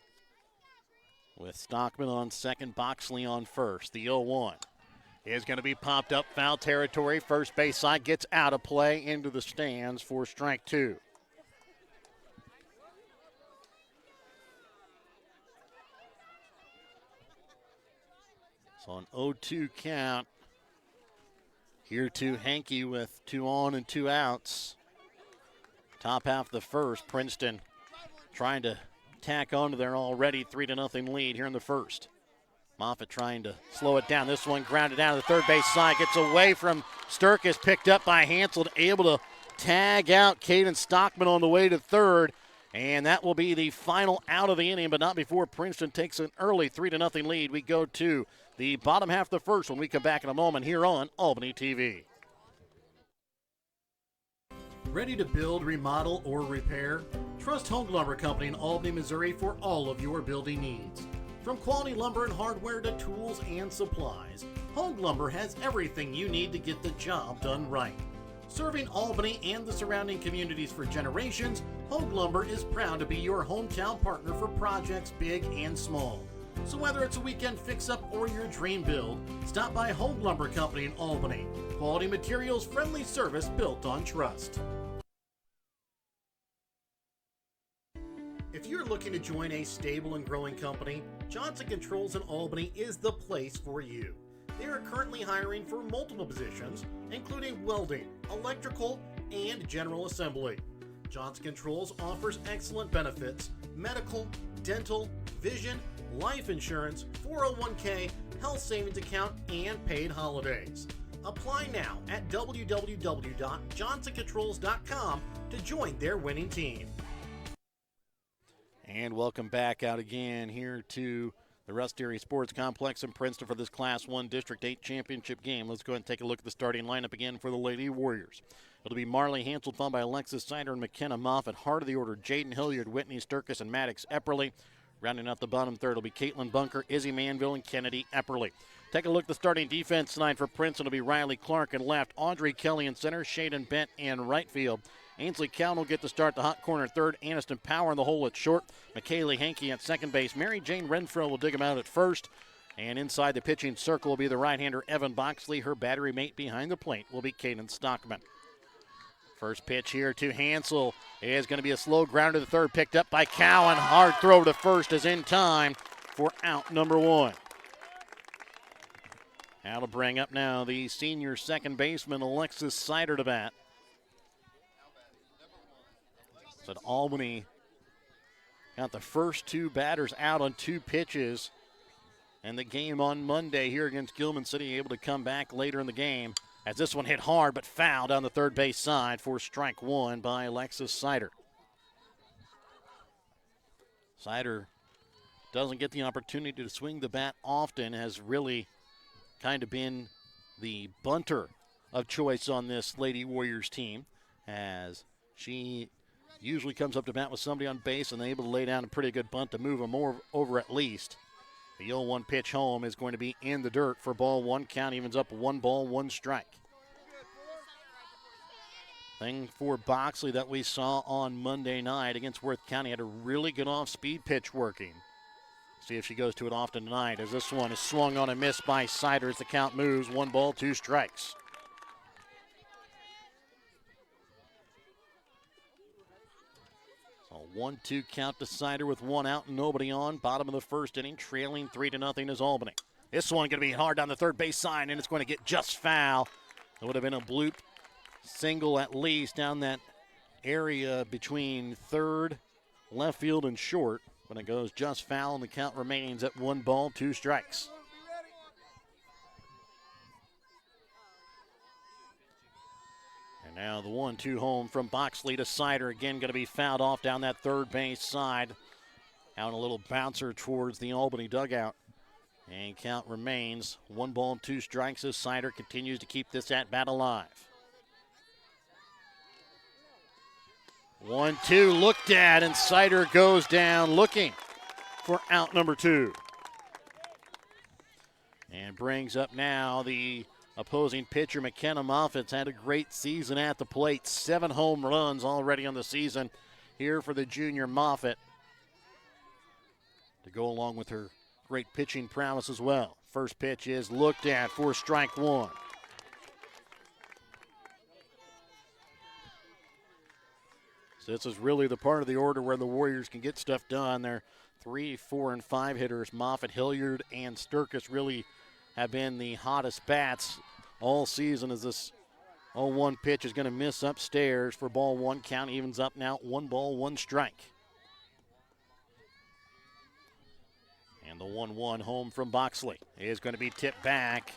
With Stockman on second, Boxley on first. The 0-1 is going to be popped up, foul territory. First base side gets out of play into the stands for strike two. So an 0-2 count. Here to Hankey with 2 on and 2 outs. Top half of the first, Princeton trying to tack onto their already 3-0 lead here in the first. Moffitt trying to slow it down. This one grounded down to the third base side. Gets away from Sturkis, picked up by Hansel, able to tag out Caden Stockman on the way to third. And that will be the final out of the inning, but not before Princeton takes an early 3-0 lead. We go to the bottom half of the first when we come back in a moment here on Albany TV. Ready to build, remodel, or repair? Trust Home Lumber Company in Albany, Missouri for all of your building needs. From quality lumber and hardware to tools and supplies, Home Lumber has everything you need to get the job done right. Serving Albany and the surrounding communities for generations, Home Lumber is proud to be your hometown partner for projects big and small. So whether it's a weekend fix-up or your dream build, stop by Home Lumber Company in Albany. Quality materials, friendly service built on trust. If you're looking to join a stable and growing company, Johnson Controls in Albany is the place for you. They are currently hiring for multiple positions, including welding, electrical, and general assembly. Johnson Controls offers excellent benefits: medical, dental, vision, life insurance, 401k, health savings account, and paid holidays. Apply now at www.johnsoncontrols.com to join their winning team. And welcome back out again here to the Russ Dairy Sports Complex in Princeton for this Class 1 District 8 championship game. Let's go ahead and take a look at the starting lineup again for the Lady Warriors. It'll be Marley Hansel, followed by Alexis Sider and McKenna Moffitt. Heart of the order, Jaden Hilliard, Whitney Sturkis, and Maddox Epperly. Rounding out the bottom third will be Caitlin Bunker, Izzy Manville, and Kennedy Epperly. Take a look at the starting defense tonight for Princeton. It'll be Riley Clark in left, Audrey Kelly in center, Shaden Bent in right field. Ainsley Cowan will get to start the hot corner third. Aniston Power in the hole at short. McKaylee Hankey at second base. Mary Jane Renfro will dig him out at first. And inside the pitching circle will be the right-hander Evan Boxley. Her battery mate behind the plate will be Caden Stockman. First pitch here to Hansel is going to be a slow ground to the third, picked up by Cowan. Hard throw to first is in time for out number one. That'll bring up now the senior second baseman Alexis Sider to bat. So Albany got the first 2 batters out on 2 pitches. And the game on Monday here against Gilman City able to come back later in the game, as this one hit hard but foul down the third base side for strike one by Alexis Sider. Sider doesn't get the opportunity to swing the bat often, has really kind of been the bunter of choice on this Lady Warriors team, as she usually comes up to bat with somebody on base and they're able to lay down a pretty good bunt to move them over at least. The 0-1 pitch home is going to be in the dirt for ball one. Count evens up 1 ball, 1 strike. Thing for Boxley that we saw on Monday night against Worth County, had a really good off-speed pitch working. See if she goes to it often tonight, as this one is swung on and missed by Sider as the count moves. 1 ball, 2 strikes. So 1-2 count to Sider with 1 out and nobody on. Bottom of the first inning, trailing 3-0 is Albany. This one going to be hard down the third base side, and it's going to get just foul. It would have been a bloop single at least down that area between third, left field, and short. But it goes just foul, and the count remains at 1 ball, 2 strikes. And now the 1-2 home from Boxley to Sider. Again, going to be fouled off down that third base side. Out a little bouncer towards the Albany dugout. And count remains 1 ball, 2 strikes as Sider continues to keep this at-bat alive. 1-2 looked at, and Sider goes down looking for out number 2. And brings up now the opposing pitcher, McKenna Moffitt's had a great season at the plate. 7 home runs already on the season here for the junior Moffitt, to go along with her great pitching prowess as well. First pitch is looked at for strike 1. So this is really the part of the order where the Warriors can get stuff done. Their 3, 4, and 5 hitters, Moffitt, Hilliard, and Sturkis, really have been the hottest bats all season, as this 0-1 pitch is going to miss upstairs for ball 1. Count evens up now, 1 ball, 1 strike. And the 1-1 home from Boxley is going to be tipped back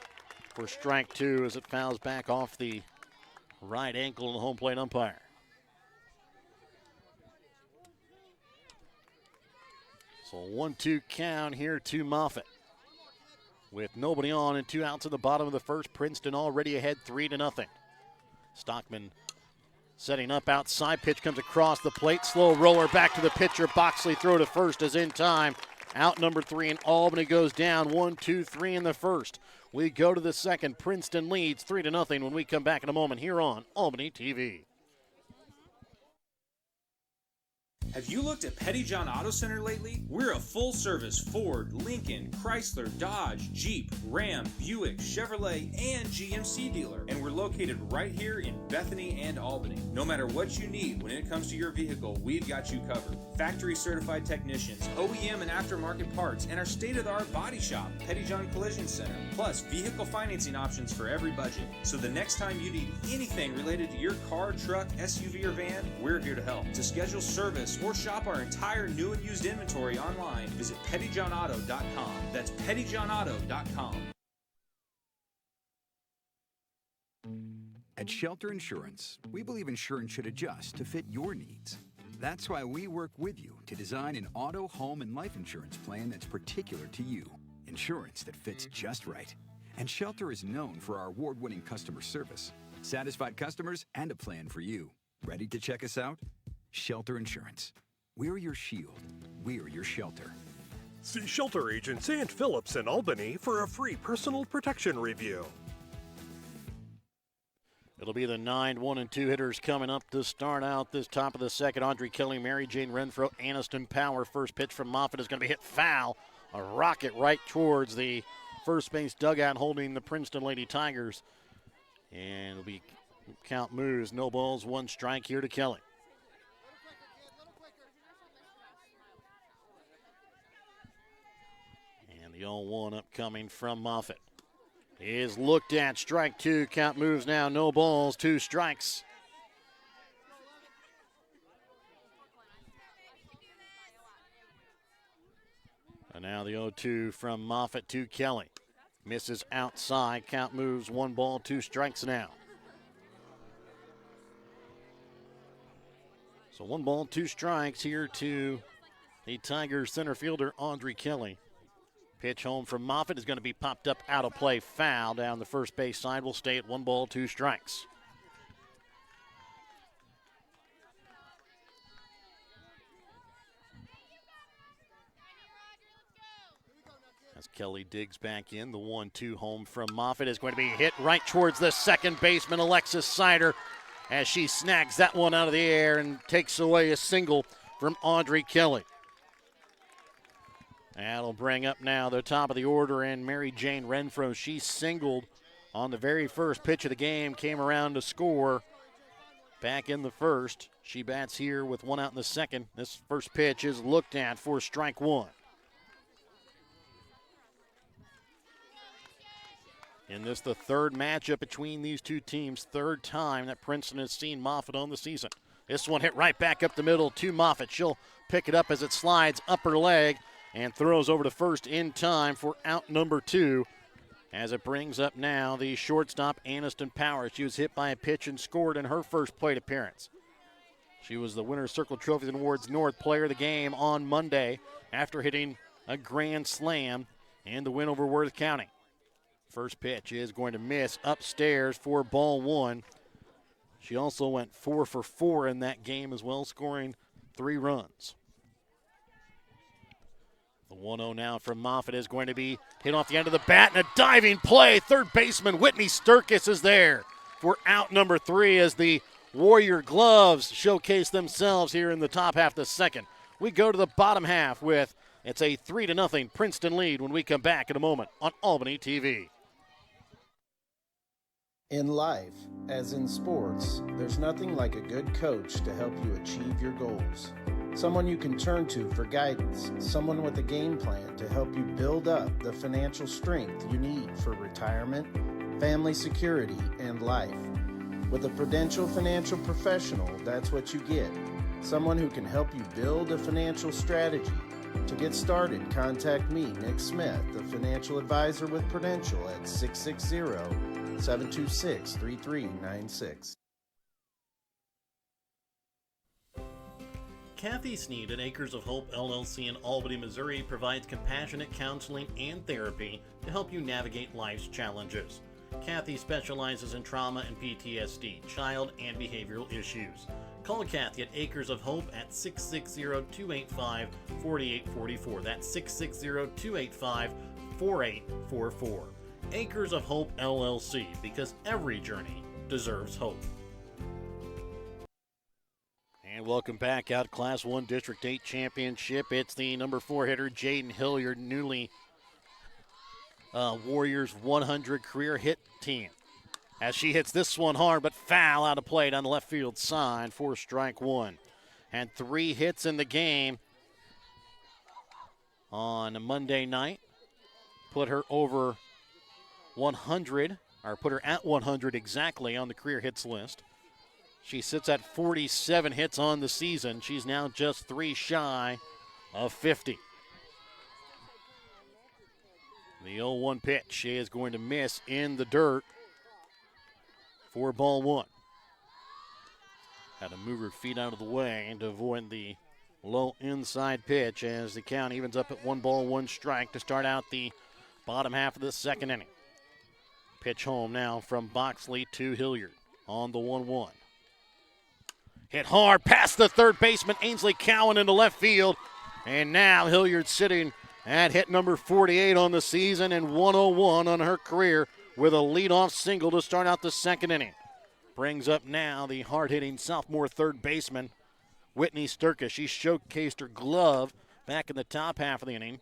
for strike 2 as it fouls back off the right ankle of the home plate umpire. So 1-2 count here to Moffitt. With nobody on and 2 outs at the bottom of the first, Princeton already ahead 3-0. Stockman setting up outside, pitch comes across the plate, slow roller back to the pitcher. Boxley throw to first is in time. Out number 3, and Albany goes down 1-2-3 in the first. We go to the second. Princeton leads 3-0 when we come back in a moment here on Albany TV. Have you looked at Pettyjohn Auto Center lately? We're a full-service Ford, Lincoln, Chrysler, Dodge, Jeep, Ram, Buick, Chevrolet, and GMC dealer. And we're located right here in Bethany and Albany. No matter what you need when it comes to your vehicle, we've got you covered. Factory-certified technicians, OEM and aftermarket parts, and our state-of-the-art body shop, Pettyjohn Collision Center. Plus, vehicle financing options for every budget. So the next time you need anything related to your car, truck, SUV, or van, we're here to help. To schedule service or shop our entire new and used inventory online, visit pettyjohnauto.com. That's pettyjohnauto.com. At Shelter Insurance, we believe insurance should adjust to fit your needs. That's why we work with you to design an auto, home, and life insurance plan that's particular to you. Insurance that fits just right. And Shelter is known for our award-winning customer service, satisfied customers, and a plan for you. Ready to check us out? Shelter Insurance. We're your shield. We're your shelter. See Shelter agents and Phillips in Albany for a free personal protection review. It'll be the 9, 1, and 2 hitters coming up to start out this top of the second. Audrey Kelly, Mary Jane Renfro, Aniston Power. First pitch from Moffitt is going to be hit foul. A rocket right towards the first base dugout holding the Princeton Lady Tigers. And it'll be count moves. No balls, 1 strike here to Kelly. And the 0-1 upcoming from Moffitt is looked at. Strike 2. Count moves now. No balls, 2 strikes. And now the 0-2 from Moffitt to Kelly. Misses outside. Count moves 1 ball, 2 strikes now. So 1 ball, 2 strikes here to the Tigers center fielder, Audrey Kelly. Pitch home from Moffitt is going to be popped up out of play. Foul down the first base side. Will stay at 1 ball, 2 strikes. As Kelly digs back in, the 1-2 home from Moffitt is going to be hit right towards the second baseman, Alexis Sider, as she snags that one out of the air and takes away a single from Audrey Kelly. That'll bring up now the top of the order, and Mary Jane Renfro. She singled on the very first pitch of the game, came around to score back in the first. She bats here with 1 out in the second. This first pitch is looked at for strike 1. In this, the third matchup between these two teams, third time that Princeton has seen Moffitt on the season. This one hit right back up the middle to Moffitt. She'll pick it up as it slides upper leg and throws over to first in time for out number 2. As it brings up now the shortstop, Aniston Powers. She was hit by a pitch and scored in her first plate appearance. She was the Winner's Circle Trophies and Awards North Player of the Game on Monday after hitting a grand slam in the win over Worth County. First pitch is going to miss upstairs for ball 1. She also went 4 for 4 in that game as well, scoring 3 runs. The 1-0 now from Moffitt is going to be hit off the end of the bat and a diving play. Third baseman Whitney Sturkis is there for out number 3 as the Warrior gloves showcase themselves here in the top half of the second. We go to the bottom half with it's a 3-0 Princeton lead when we come back in a moment on Albany TV. In life, as in sports, there's nothing like a good coach to help you achieve your goals. Someone you can turn to for guidance, someone with a game plan to help you build up the financial strength you need for retirement, family security, and life. With a Prudential financial professional, that's what you get. Someone who can help you build a financial strategy. To get started, contact me, Nick Smith, the financial advisor with Prudential at 660-726-3396. Kathy Sneed at Acres of Hope LLC in Albany, Missouri provides compassionate counseling and therapy to help you navigate life's challenges. Kathy specializes in trauma and PTSD, child and behavioral issues. Call Kathy at Acres of Hope at 660-285-4844. That's 660-285-4844. Acres of Hope LLC, because every journey deserves hope. And welcome back out Class 1 District 8 Championship. It's the number 4 hitter, Jaden Hilliard, newly Warriors 100 career hit team. As she hits this one hard, but foul out of play on the left field side for strike 1. And 3 hits in the game on Monday night. Put her over 100, or put her at 100 exactly on the career hits list. She sits at 47 hits on the season. She's now just 3 shy of 50. The 0-1 pitch is going to miss in the dirt for ball 1. Had to move her feet out of the way to avoid the low inside pitch as the count evens up at 1-1 strike to start out the bottom half of the second inning. Pitch home now from Boxley to Hilliard on the 1-1. Hit hard past the third baseman, Ainsley Cowan, into left field. And now Hilliard sitting at hit number 48 on the season and 101 on her career with a leadoff single to start out the second inning. Brings up now the hard-hitting sophomore third baseman, Whitney Sturkis. She showcased her glove back in the top half of the inning.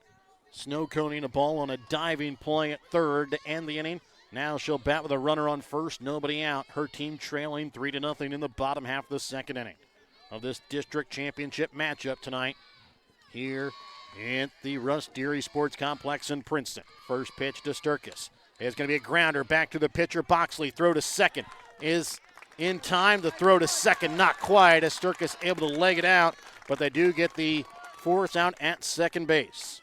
Snow coning a ball on a diving play at third to end the inning. Now she'll bat with a runner on first, nobody out. Her team trailing 3-0 in the bottom half of the second inning of this district championship matchup tonight here at the Russ Deary Sports Complex in Princeton. First pitch to Sturkis. It's going to be a grounder back to the pitcher, Boxley. Throw to second is in time. The throw to second, not quite, as Sturkis able to leg it out, but they do get the force out at second base.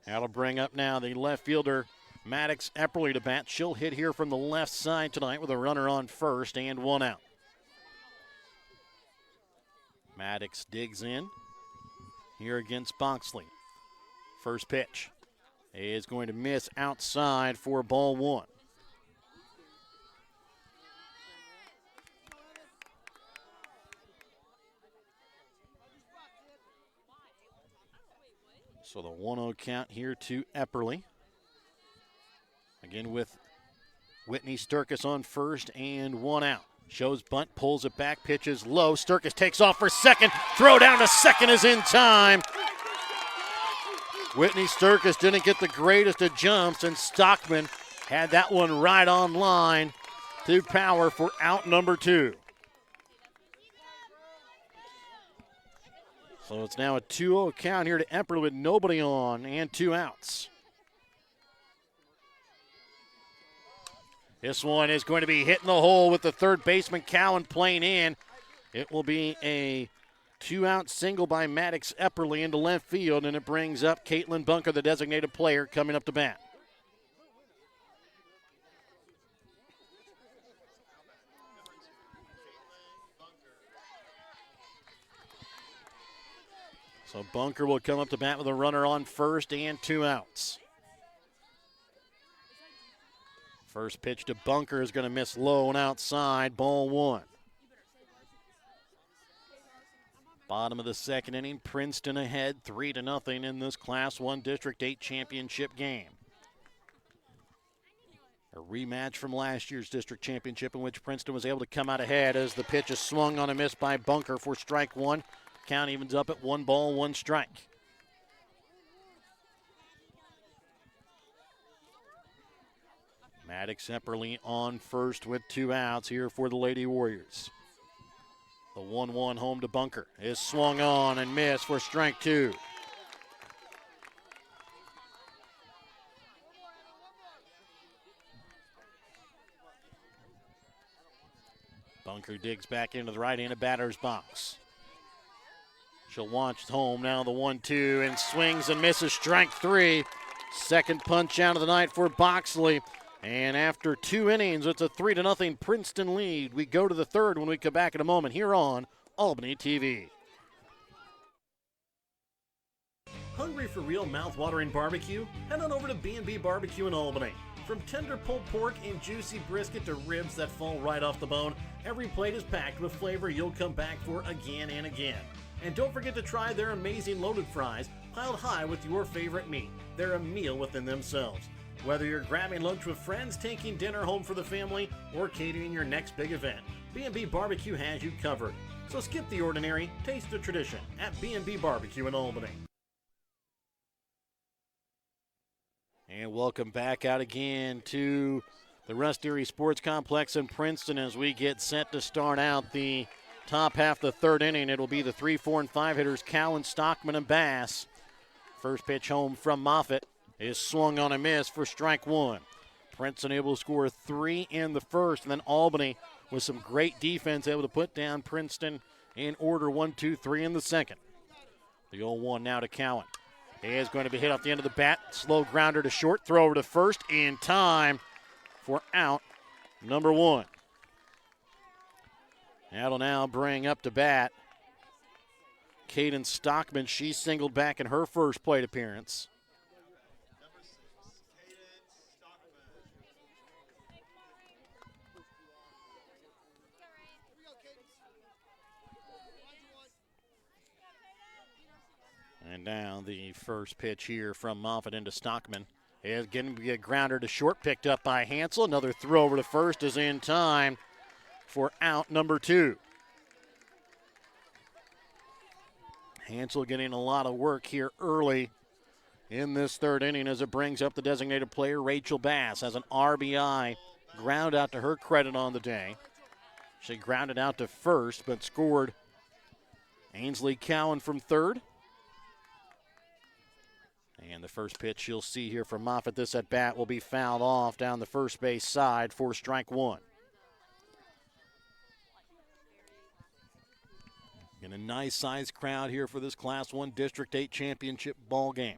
That'll bring up now the left fielder, Maddox Epperly, to bat. She'll hit here from the left side tonight with a runner on first and 1 out. Maddox digs in here against Boxley. First pitch is going to miss outside for ball 1. So the 1-0 count here to Epperly. Again with Whitney Sturkis on first and 1 out. Shows bunt, pulls it back, pitches low. Sturkis takes off for second. Throw down to second is in time. Whitney Sturkis didn't get the greatest of jumps, and Stockman had that one right on line to Power for out number 2. So it's now a 2-0 count here to Epperly with nobody on and 2 outs. This one is going to be hitting the hole with the third baseman Cowan playing in. It will be a 2-out single by Maddox Epperly into left field, and it brings up Caitlin Bunker, the designated player, coming up to bat. So Bunker will come up to bat with a runner on first and 2 outs. First pitch to Bunker is going to miss low and outside, ball 1. Bottom of the second inning, Princeton ahead 3-0 in this Class 1 District 8 championship game. A rematch from last year's district championship in which Princeton was able to come out ahead as the pitch is swung on a miss by Bunker for strike 1. Count evens up at 1 ball, 1 strike. Maddox Epperly on first with 2 outs here for the Lady Warriors. The 1-1 home to Bunker is swung on and missed for strike 2. Bunker digs back into the right-handed batter's box. She'll launch home now, the 1-2, and swings and misses strike 3. Second punch out of the night for Boxley. And after 2 innings, it's a 3-0 Princeton lead. We go to the third when we come back in a moment here on Albany TV. Hungry for real mouth-watering barbecue? Head on over to B&B Barbecue in Albany. From tender pulled pork and juicy brisket to ribs that fall right off the bone, every plate is packed with flavor you'll come back for again and again. And don't forget to try their amazing loaded fries, piled high with your favorite meat. They're a meal within themselves. Whether you're grabbing lunch with friends, taking dinner home for the family, or catering your next big event, B&B Barbecue has you covered. So skip the ordinary, taste the tradition at B&B Barbecue in Albany. And welcome back out again to the Rust Erie Sports Complex in Princeton as we get set to start out the top half of the third inning. It'll be the 3, 4, and 5 hitters, Cowan, Stockman, and Bass. First pitch home from Moffitt is swung on a miss for strike 1. Princeton able to score 3 in the first, and then Albany with some great defense able to put down Princeton in order 1, 2, 3 in the second. The 0-1 now to Cowan. He is going to be hit off the end of the bat. Slow grounder to short, throw over to first in time for out number 1. That'll now bring up to bat Caden Stockman. She singled back in her first plate appearance. And now the first pitch here from Moffitt into Stockman is going to be a grounder to short, picked up by Hansel. Another throw over to first is in time for out number 2. Hansel getting a lot of work here early in this third inning as it brings up the designated player, Rachel Bass, has an RBI ground out to her credit on the day. She grounded out to first but scored Ainsley Cowan from third. And the first pitch you'll see here from Moffitt, this at bat will be fouled off down the first base side for strike 1. And a nice sized crowd here for this Class 1 District 8 championship ball game.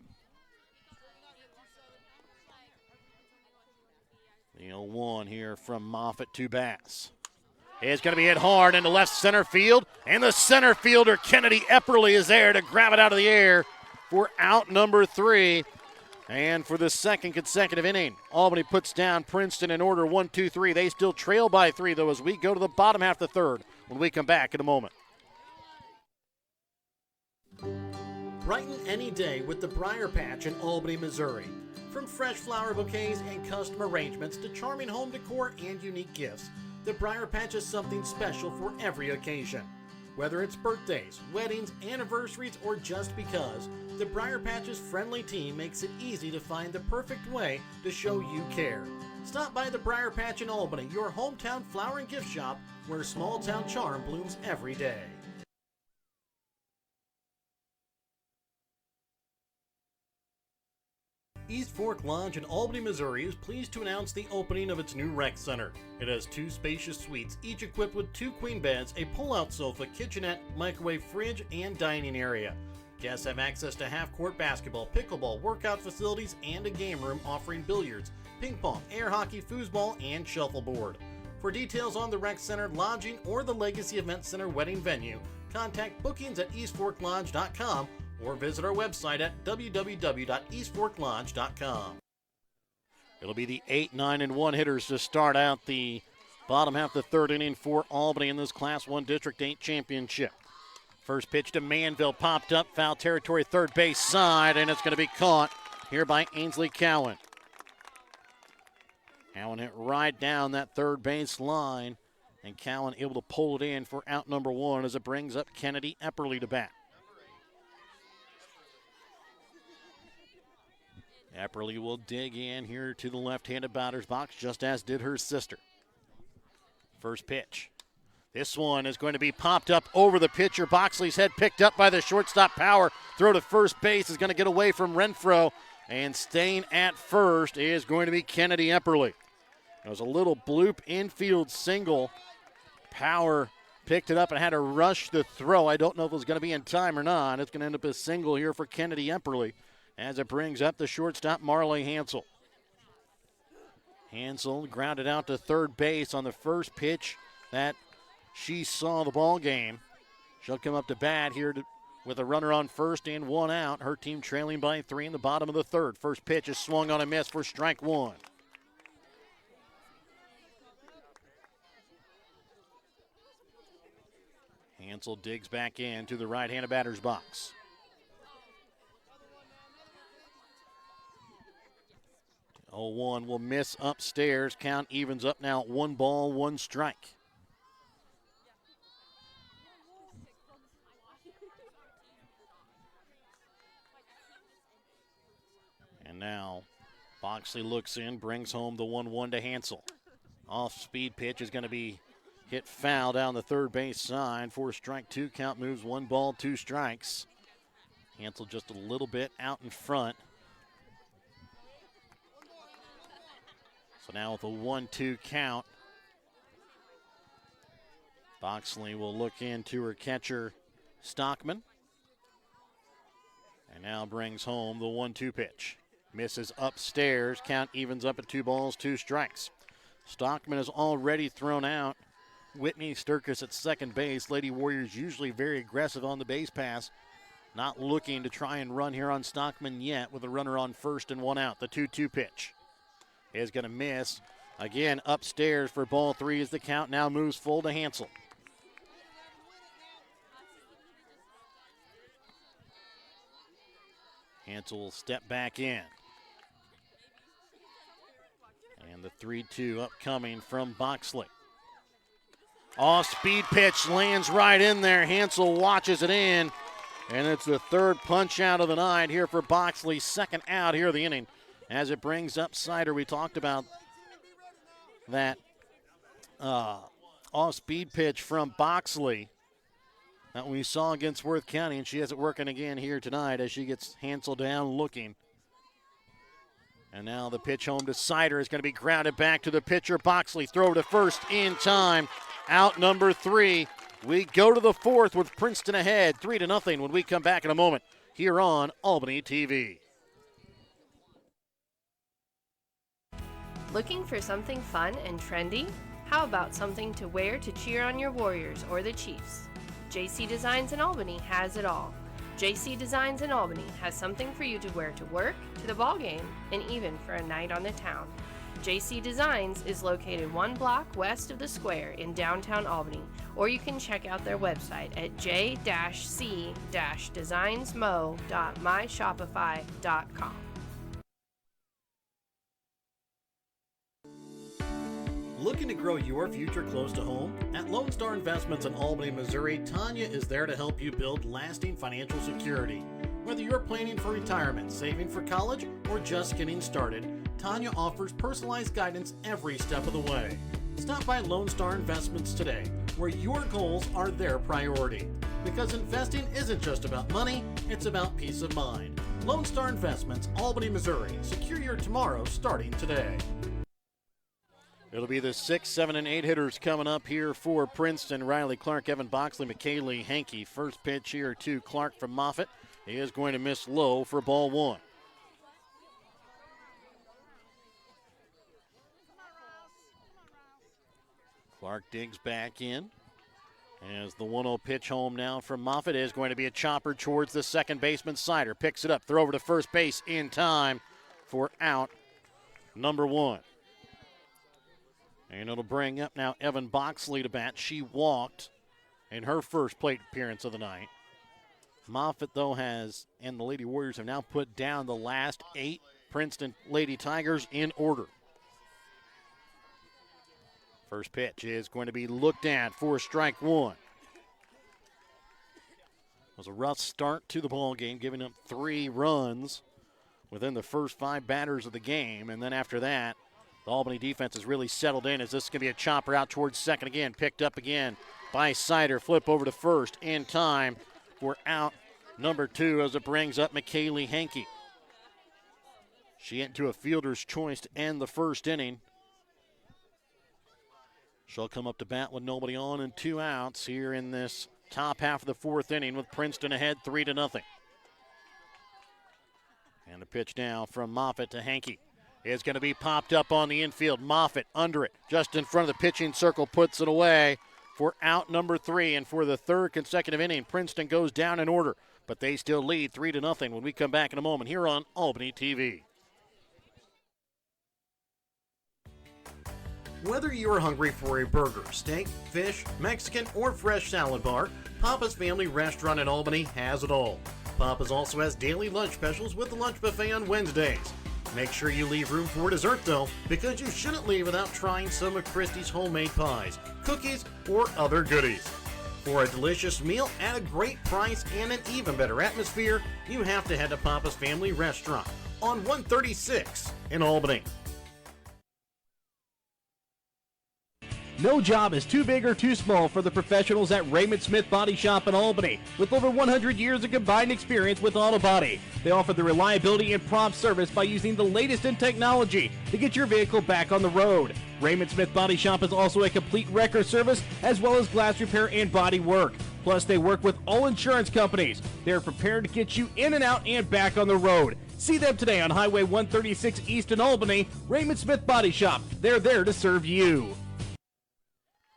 The 0-1 here from Moffitt to Bass. It's going to be hit hard into left center field, and the center fielder Kennedy Epperly is there to grab it out of the air for out number 3. And for the second consecutive inning, Albany puts down Princeton in order 1, 2, 3. They still trail by 3, though, as we go to the bottom half of the third when we come back in a moment. Brighten any day with the Briar Patch in Albany, Missouri. From fresh flower bouquets and custom arrangements to charming home decor and unique gifts, the Briar Patch is something special for every occasion. Whether it's birthdays, weddings, anniversaries, or just because, the Briar Patch's friendly team makes it easy to find the perfect way to show you care. Stop by the Briar Patch in Albany, your hometown flower and gift shop where small town charm blooms every day. East Fork Lodge in Albany, Missouri is pleased to announce the opening of its new rec center. It has 2 spacious suites, each equipped with 2 queen beds, a pull-out sofa, kitchenette, microwave, fridge, and dining area. Guests have access to half-court basketball, pickleball, workout facilities, and a game room offering billiards, ping pong, air hockey, foosball, and shuffleboard. For details on the rec center, lodging, or the Legacy Event Center wedding venue, contact bookings at eastforklodge.com or visit our website at www.eastforklodge.com. It'll be the 8, 9, and 1 hitters to start out the bottom half of the 3rd inning for Albany in this Class 1 District 8 championship. First pitch to Manville, popped up, foul territory, third base side, and it's going to be caught here by Ainsley Cowan. Cowan hit right down that third base line, and Cowan able to pull it in for out number 1 as it brings up Kennedy Epperly to bat. Epperly will dig in here to the left-handed batter's box, just as did her sister. First pitch. This one is going to be popped up over the pitcher. Boxley's head picked up by the shortstop. Power. Throw to first base is going to get away from Renfro. And staying at first is going to be Kennedy Epperly. It was a little bloop infield single. Power picked it up and had to rush the throw. I don't know if it was going to be in time or not. It's going to end up a single here for Kennedy Epperly as it brings up the shortstop, Marley Hansel. Hansel grounded out to third base on the first pitch that she saw the ball game. She'll come up to bat here with a runner on first and 1 out. Her team trailing by 3 in the bottom of the 3rd. First pitch is swung on a miss for strike 1. Hansel digs back into the right-handed batter's box. 0-1 will miss upstairs. Count evens up now at 1 ball, 1 strike. And now Boxley looks in, brings home the 1-1 to Hansel. Off-speed pitch is going to be hit foul down the third base side for strike 2. Count moves 1 ball, 2 strikes. Hansel just a little bit out in front. So now with a 1-2 count, Boxley will look into her catcher, Stockman. And now brings home the 1-2 pitch. Misses upstairs. Count evens up at 2 balls, 2 strikes. Stockman has already thrown out Whitney Sturkis at second base. Lady Warriors usually very aggressive on the base pass. Not looking to try and run here on Stockman yet with a runner on first and 1 out. The 2-2 pitch is going to miss. Again, upstairs for ball 3 as the count now moves full to Hansel. Hansel will step back in. And the 3-2 upcoming from Boxley. Off-speed pitch lands right in there. Hansel watches it in. And it's the 3rd punch out of the night here for Boxley. 2nd out here of the inning. As it brings up Sider, we talked about that off-speed pitch from Boxley that we saw against Worth County, and she has it working again here tonight as she gets Hansel down looking. And now the pitch home to Sider is going to be grounded back to the pitcher, Boxley. Throw to first in time. Out number 3. We go to the 4th with Princeton ahead, 3-0 when we come back in a moment here on Albany TV. Looking for something fun and trendy? How about something to wear to cheer on your Warriors or the Chiefs? JC Designs in Albany has it all. JC Designs in Albany has something for you to wear to work, to the ball game, and even for a night on the town. JC Designs is located 1 block west of the square in downtown Albany, or you can check out their website at j-c-designsmo.myshopify.com. Looking to grow your future close to home? At Lone Star Investments in Albany, Missouri, Tanya is there to help you build lasting financial security. Whether you're planning for retirement, saving for college, or just getting started, Tanya offers personalized guidance every step of the way. Stop by Lone Star Investments today, where your goals are their priority. Because investing isn't just about money, it's about peace of mind. Lone Star Investments, Albany, Missouri. Secure your tomorrow starting today. It'll be the 6, 7, and 8 hitters coming up here for Princeton. Riley Clark, Evan Boxley, McKaylee Hankey. First pitch here to Clark from Moffitt. He is going to miss low for ball 1. Clark digs back in. As the 1-0 pitch home now from Moffitt is going to be a chopper towards the second baseman. Sider picks it up, throw over to first base in time for out number 1. And it'll bring up now Evan Boxley to bat. She walked in her first plate appearance of the night. Moffitt, though, and the Lady Warriors have now put down the last 8 Princeton Lady Tigers in order. First pitch is going to be looked at for strike 1. It was a rough start to the ball game, giving up 3 runs within the first 5 batters of the game. And then after that, the Albany defense has really settled in as this is going to be a chopper out towards second again. Picked up again by Sider. Flip over to first in time for out number 2 as it brings up McKaylee Hankey. She into a fielder's choice to end the first inning. She'll come up to bat with nobody on and 2 outs here in this top half of the 4th inning with Princeton ahead 3-0. And the pitch now from Moffitt to Hankey is going to be popped up on the infield. Moffitt under it, just in front of the pitching circle, puts it away for out number 3. And for the 3rd consecutive inning, Princeton goes down in order, but they still lead 3-0 when we come back in a moment here on Albany TV. Whether you're hungry for a burger, steak, fish, Mexican, or fresh salad bar, Papa's Family Restaurant in Albany has it all. Papa's also has daily lunch specials with the lunch buffet on Wednesdays. Make sure you leave room for dessert, though, because you shouldn't leave without trying some of Christie's homemade pies, cookies, or other goodies. For a delicious meal at a great price and an even better atmosphere, you have to head to Papa's Family Restaurant on 136 in Albany. No job is too big or too small for the professionals at Raymond Smith Body Shop in Albany. With over 100 years of combined experience with auto body, they offer the reliability and prompt service by using the latest in technology to get your vehicle back on the road. Raymond Smith Body Shop is also a complete wrecker service as well as glass repair and body work. Plus, they work with all insurance companies. They're prepared to get you in and out and back on the road. See them today on Highway 136 East in Albany. Raymond Smith Body Shop. They're there to serve you.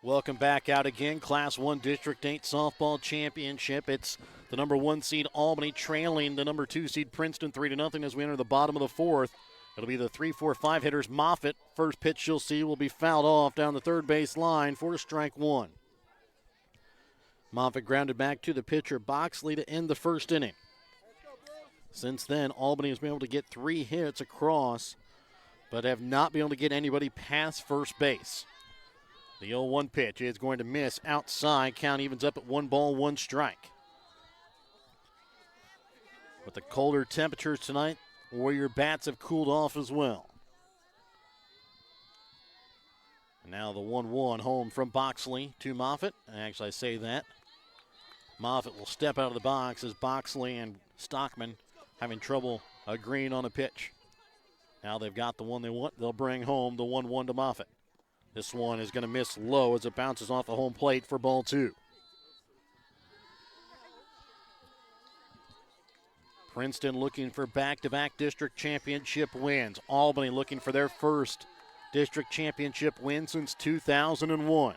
Welcome back out again. Class 1 District 8 Softball Championship. It's the number 1 seed Albany trailing the number 2 seed Princeton 3-0 as we enter the bottom of the 4th. It'll be the 3-4-5 hitters. Moffitt, first pitch you'll see, will be fouled off down the third base line for strike 1. Moffitt grounded back to the pitcher Boxley to end the first inning. Since then, Albany has been able to get 3 hits across, but have not been able to get anybody past first base. The 0-1 pitch is going to miss outside. Count evens up at 1 ball, 1 strike. With the colder temperatures tonight, Warrior bats have cooled off as well. And now the 1-1 home from Boxley to Moffitt. And actually, I say that. Moffitt will step out of the box as Boxley and Stockman having trouble agreeing on a pitch. Now they've got the one they want. They'll bring home the 1-1 to Moffitt. This one is going to miss low as it bounces off the home plate for ball 2. Princeton looking for back-to-back district championship wins. Albany looking for their first district championship win since 2001.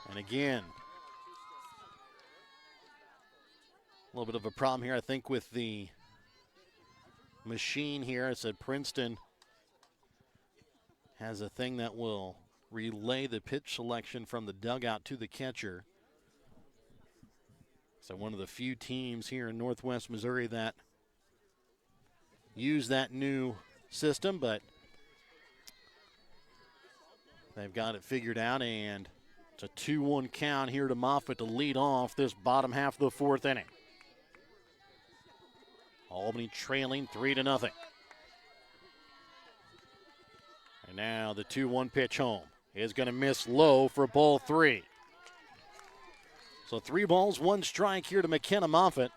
And again, a little bit of a problem here, I think, with the machine here. I said Princeton has a thing that will relay the pitch selection from the dugout to the catcher. So one of the few teams here in Northwest Missouri that use that new system, but they've got it figured out, and it's a 2-1 count here to Moffitt to lead off this bottom half of the 4th inning. Albany trailing 3-0. And now the 2-1 pitch home is going to miss low for ball 3. So 3 balls, 1 strike here to McKenna Moffitt.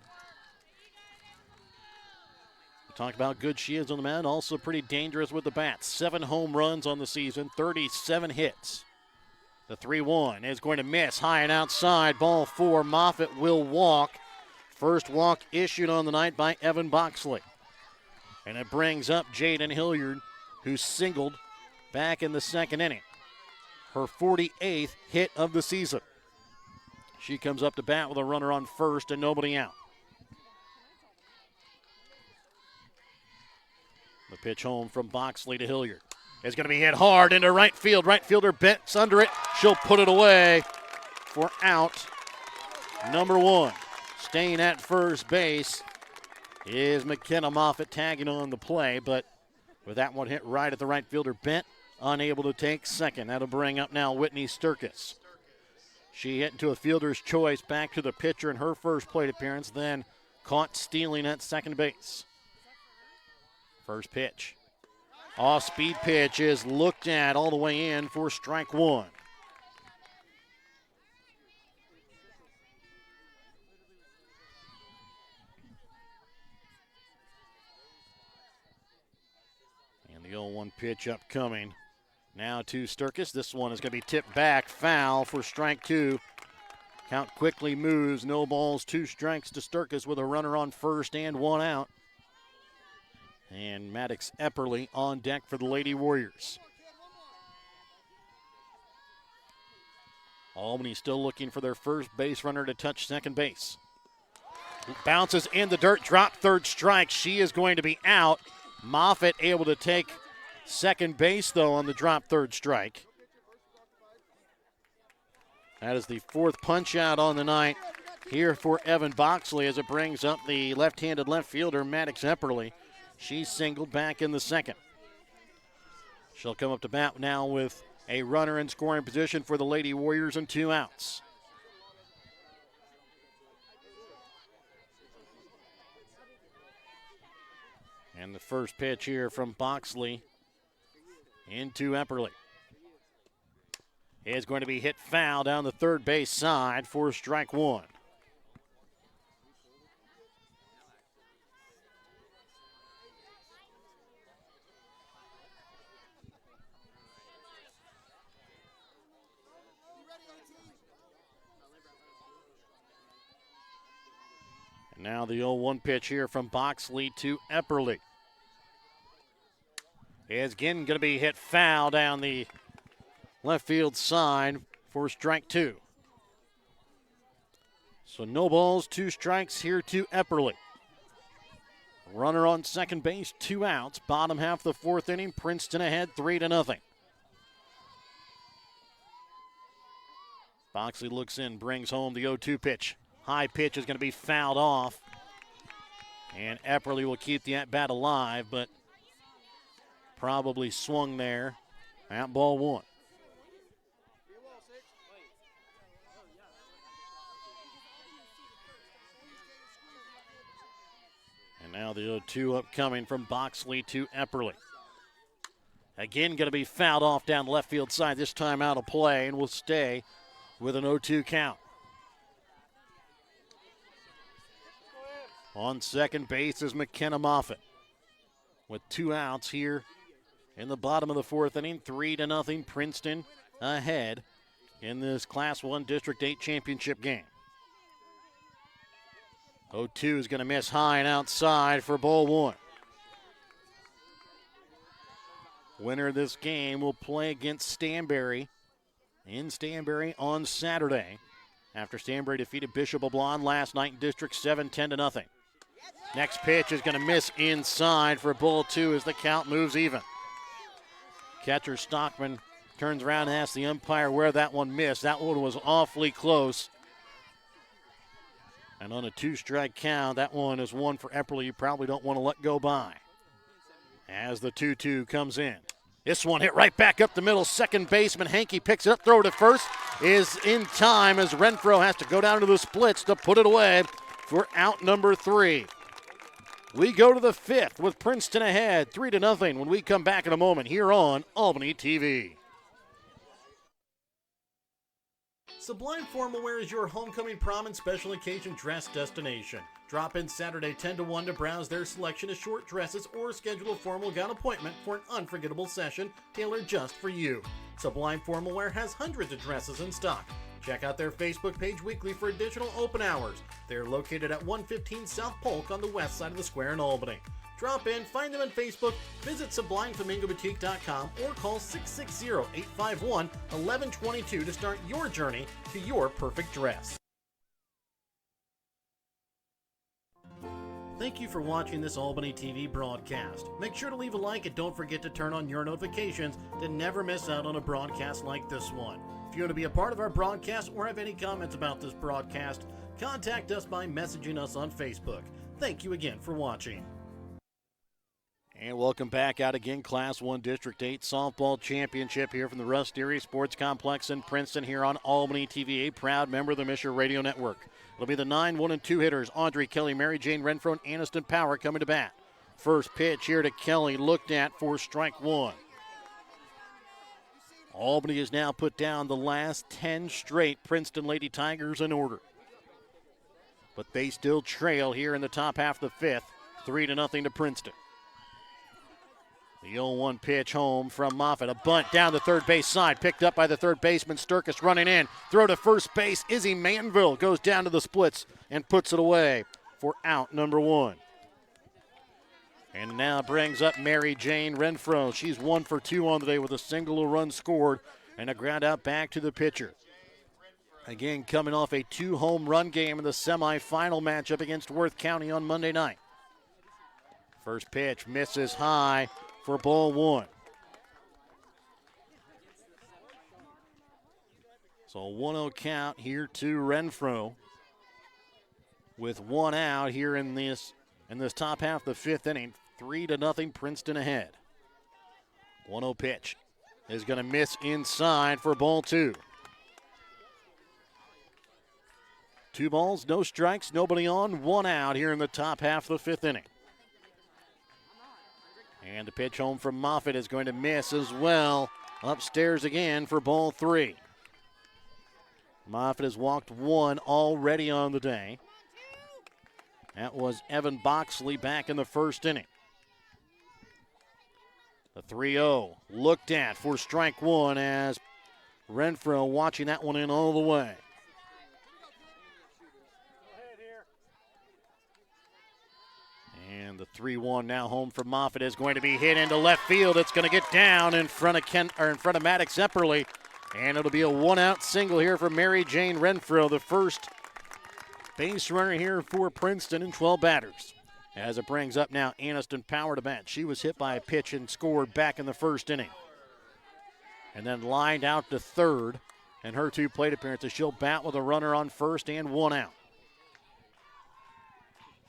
We talked about how good she is on the mound, also pretty dangerous with the bat. 7 home runs on the season, 37 hits. The 3-1 is going to miss, high and outside, ball 4. Moffitt will walk. First walk issued on the night by Evan Boxley. And it brings up Jaden Hilliard, who singled back in the 2nd inning. Her 48th hit of the season. She comes up to bat with a runner on first and nobody out. The pitch home from Boxley to Hilliard. It's going to be hit hard into right field. Right fielder bents under it. She'll put it away for out number 1. Staying at first base is McKenna Moffitt tagging on the play, but with that one hit right at the right fielder bent, unable to take second. That'll bring up now Whitney Sturkis. She hit into a fielder's choice back to the pitcher in her first plate appearance, then caught stealing at second base. First pitch. Off-speed pitch is looked at all the way in for strike 1. And the 0-1 pitch upcoming. Now to Sturkis. This one is going to be tipped back. Foul for strike 2. Count quickly moves. No balls, 2 strikes to Sturkis with a runner on first and 1 out. And Maddox Epperly on deck for the Lady Warriors. Albany still looking for their first base runner to touch second base. Bounces in the dirt, drop third strike. She is going to be out. Moffitt able to take second base, though, on the drop third strike. That is the 4th punch out on the night here for Evan Boxley as it brings up the left-handed left fielder, Maddox Epperly. She singled back in the 2nd. She'll come up to bat now with a runner in scoring position for the Lady Warriors and 2 outs. And the first pitch here from Boxley into Epperly is going to be hit foul down the third base side for strike 1. And now the 0-1 pitch here from Boxley to Epperly. Is again going to be hit foul down the left field side for strike 2. So no balls, 2 strikes here to Epperly. Runner on second base, 2 outs. Bottom half of the 4th inning, Princeton ahead 3-0. Boxley looks in, brings home the 0-2 pitch. High pitch is going to be fouled off. And Epperly will keep the at-bat alive, but probably swung there at ball 1. And now the 0-2 upcoming from Boxley to Epperly. Again, going to be fouled off down the left field side, this time out of play, and will stay with an 0-2 count. On second base is McKenna Moffitt with 2 outs here in the bottom of the 4th inning. 3-0 Princeton ahead in this Class 1 District 8 championship game. 0-2 is going to miss high and outside for ball 1. Winner of this game will play against Stanberry in Stanberry on Saturday after Stanberry defeated Bishop LeBlanc last night in District 7, 10-0. Next pitch is going to miss inside for ball 2 as the count moves even. Catcher Stockman turns around and asks the umpire where that one missed. That one was awfully close. And on a 2-strike count, that one is one for Epperly you probably don't want to let go by. As the 2-2 comes in. This one hit right back up the middle. Second baseman Hankey picks it up, throw it to first. Is in time as Renfro has to go down to the splits to put it away for out number 3. We go to the 5th with Princeton ahead 3-0 when we come back in a moment here on Albany TV. Sublime Formal Wear is your homecoming, prom, and special occasion dress destination. Drop in Saturday 10 to 1 to browse their selection of short dresses or schedule a formal gown appointment for an unforgettable session tailored just for you. Sublime Formal Wear has hundreds of dresses in stock. Check out their Facebook page weekly for additional open hours. They're located at 115 South Polk on the west side of the square in Albany. Drop in, find them on Facebook, visit SublimeFlamingoBoutique.com, or call 660-851-1122 to start your journey to your perfect dress. Thank you for watching this Albany TV broadcast. Make sure to leave a like and don't forget to turn on your notifications to never miss out on a broadcast like this one. If you want to be a part of our broadcast or have any comments about this broadcast, contact us by messaging us on Facebook. Thank you again for watching. And welcome back out again, Class 1 District 8 Softball Championship here from the Russ Erie Sports Complex in Princeton here on Albany TV, a proud member of the Misher Radio Network. It'll be the 9, 1, and 2 hitters, Audrey Kelly, Mary Jane Renfro, and Aniston Power coming to bat. First pitch here to Kelly, looked at for strike one. Albany has now put down the last 10 straight Princeton Lady Tigers in order. But they still trail here in the top half of the fifth, 3-0 to Princeton. The 0-1 pitch home from Moffitt. A bunt down the third base side, picked up by the third baseman. Sturkis running in. Throw to first base. Izzy Manville goes down to the splits and puts it away for out number one. And now brings up Mary Jane Renfro. She's 1 for 2 on the day with a single run scored and a ground out back to the pitcher. Again, coming off a 2-home run game in the semifinal matchup against Worth County on Monday night. First pitch misses high for ball one. So a 1-0 count here to Renfro with one out here in this top half of the fifth inning. 3-0 Princeton ahead. 1-0 pitch is going to miss inside for ball two. 2 balls, no strikes, nobody on, one out here in the top half of the fifth inning. And the pitch home from Moffitt is going to miss as well. Upstairs again for ball three. Moffitt has walked one already on the day. That was Evan Boxley back in the first inning. The 3-0 looked at for strike one as Renfro watching that one in all the way. And the 3-1 now home for Moffitt is going to be hit into left field. It's going to get down in front of Maddox Epperly, and it'll be a 1-out single here for Mary Jane Renfro, the first base runner here for Princeton in 12 batters. As it brings up now Aniston Power to bat. She was hit by a pitch and scored back in the first inning. And then lined out to third, and her 2 plate appearances. She'll bat with a runner on first and 1 out.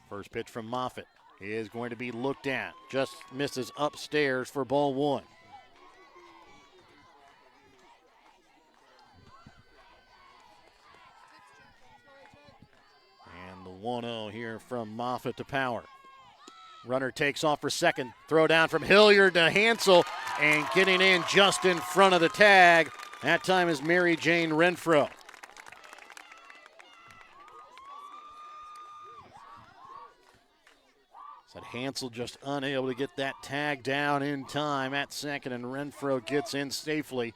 First pitch from Moffitt is going to be looked at. Just misses upstairs for ball one. And the 1-0 here from Moffitt to Power. Runner takes off for second. Throw down from Hilliard to Hansel, and getting in just in front of the tag. That time is Mary Jane Renfro. Said Hansel just unable to get that tag down in time at second, and Renfro gets in safely.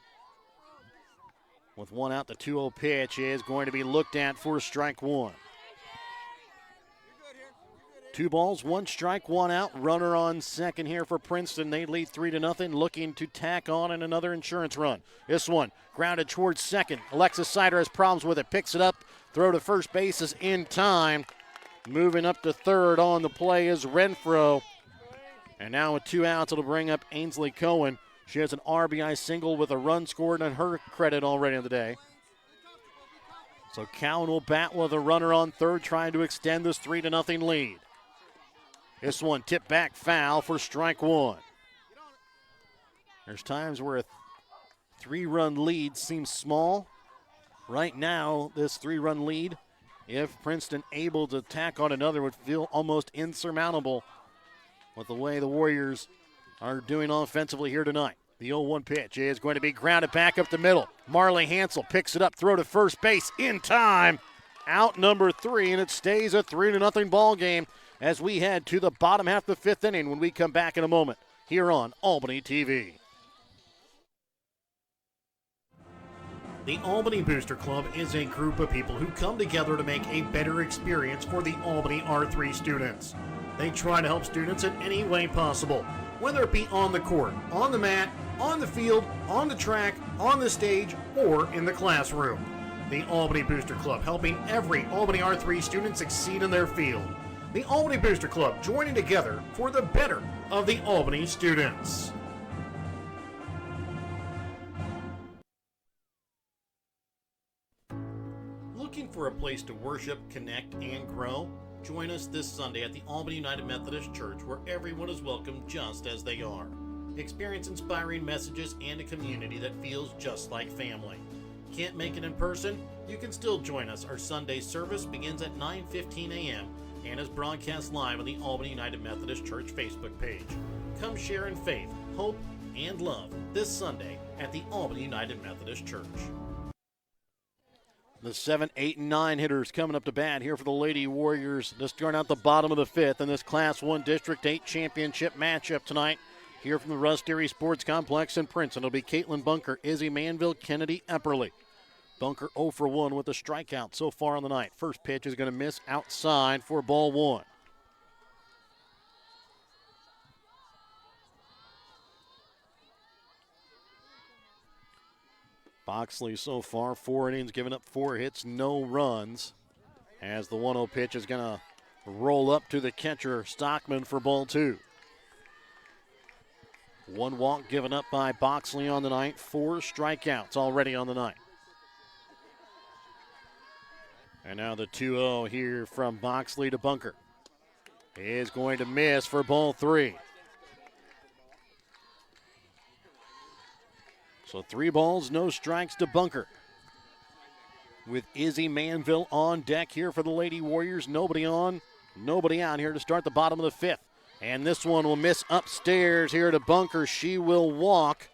With one out, the 2-0 pitch is going to be looked at for strike one. 2 balls, 1 strike, 1 out. Runner on second here for Princeton. They lead 3-0, looking to tack on in another insurance run. This one grounded towards second. Alexis Sider has problems with it. Picks it up. Throw to first base is in time. Moving up to third on the play is Renfro. And now with 2 outs, it'll bring up Ainsley Cohen. She has an RBI single with a run scored on her credit already on the day. So Cowan will bat with a runner on third, trying to extend this 3-0 lead. This one tipped back foul for strike one. There's times where a 3-run lead seems small. Right now, this 3-run lead, if Princeton able to tack on another, would feel almost insurmountable with the way the Warriors are doing offensively here tonight. The 0-1 pitch is going to be grounded back up the middle. Marley Hansel picks it up, throw to first base in time. Out number 3, and it stays a 3-0 ball game as we head to the bottom half of the 5th inning when we come back in a moment here on Albany TV. The Albany Booster Club is a group of people who come together to make a better experience for the Albany R3 students. They try to help students in any way possible, whether it be on the court, on the mat, on the field, on the track, on the stage, or in the classroom. The Albany Booster Club helping every Albany R3 student succeed in their field. The Albany Booster Club joining together for the better of the Albany students. Looking for a place to worship, connect, and grow? Join us this Sunday at the Albany United Methodist Church, where everyone is welcome just as they are. Experience inspiring messages and a community that feels just like family. Can't make it in person? You can still join us. Our Sunday service begins at 9:15 a.m. and is broadcast live on the Albany United Methodist Church Facebook page. Come share in faith, hope, and love this Sunday at the Albany United Methodist Church. The 7, 8, and 9 hitters coming up to bat here for the Lady Warriors to start out the bottom of the 5th in this Class 1 District 8 championship matchup tonight here from the Russ Dairy Sports Complex in Princeton. It'll be Caitlin Bunker, Izzy Manville, Kennedy Epperly. Bunker 0 for 1 with a strikeout so far on the night. First pitch is going to miss outside for ball 1. Boxley so far, 4 innings, giving up 4 hits, no runs. As the 1-0 pitch is going to roll up to the catcher, Stockman, for ball 2. 1 walk given up by Boxley on the night, 4 strikeouts already on the night. And now the 2-0 here from Boxley to Bunker is going to miss for ball 3. So 3 balls, no strikes to Bunker. With Izzy Manville on deck here for the Lady Warriors. Nobody on, nobody out here to start the bottom of the 5th. And this one will miss upstairs here to Bunker. She will walk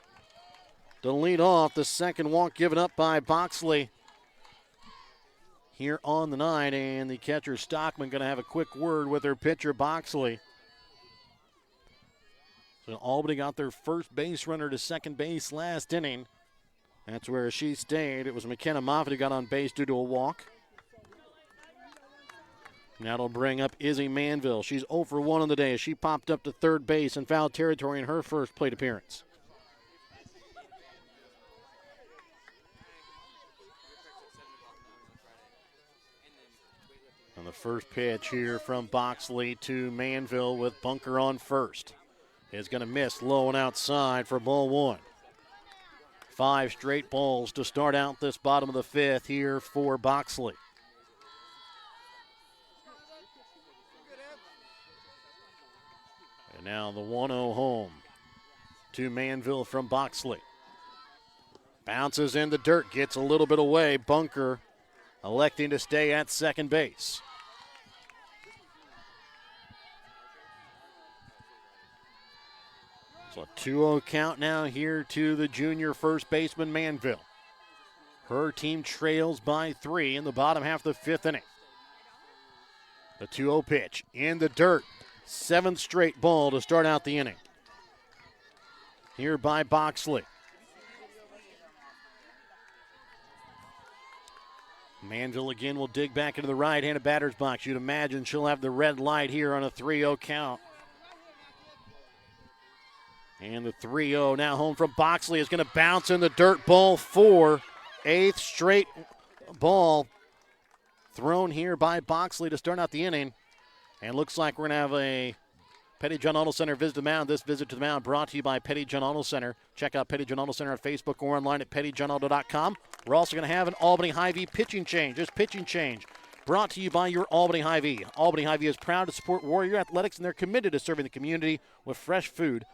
to lead off the second walk given up by Boxley here on the night. And the catcher Stockman going to have a quick word with her pitcher Boxley. So Albany got their first base runner to second base last inning. That's where she stayed. It was McKenna Moffitt who got on base due to a walk. Now it'll bring up Izzy Manville. She's 0 for 1 on the day as she popped up to third base in foul territory in her first plate appearance. And the first pitch here from Boxley to Manville with Bunker on first is going to miss low and outside for ball 1. 5 straight balls to start out this bottom of the 5th here for Boxley. And now the 1-0 home to Manville from Boxley. Bounces in the dirt, gets a little bit away. Bunker electing to stay at second base. So a 2-0 count now here to the junior first baseman Manville. Her team trails by 3 in the bottom half of the 5th inning. The 2-0 pitch in the dirt. 7th straight ball to start out the inning. Here by Boxley. Manville again will dig back into the right-handed batter's box. You'd imagine she'll have the red light here on a 3-0 count. And the 3-0 now home from Boxley is going to bounce in the dirt. Ball 4. 8th straight ball thrown here by Boxley to start out the inning. And looks like we're going to have a Petty John Auto Center visit to the mound. This visit to the mound brought to you by Petty John Auto Center. Check out Petty John Auto Center on Facebook or online at pettyjohnauto.com. We're also going to have an Albany Hy-Vee pitching change. This pitching change brought to you by your Albany Hy-Vee. Albany Hy-Vee is proud to support Warrior Athletics, and they're committed to serving the community with fresh food,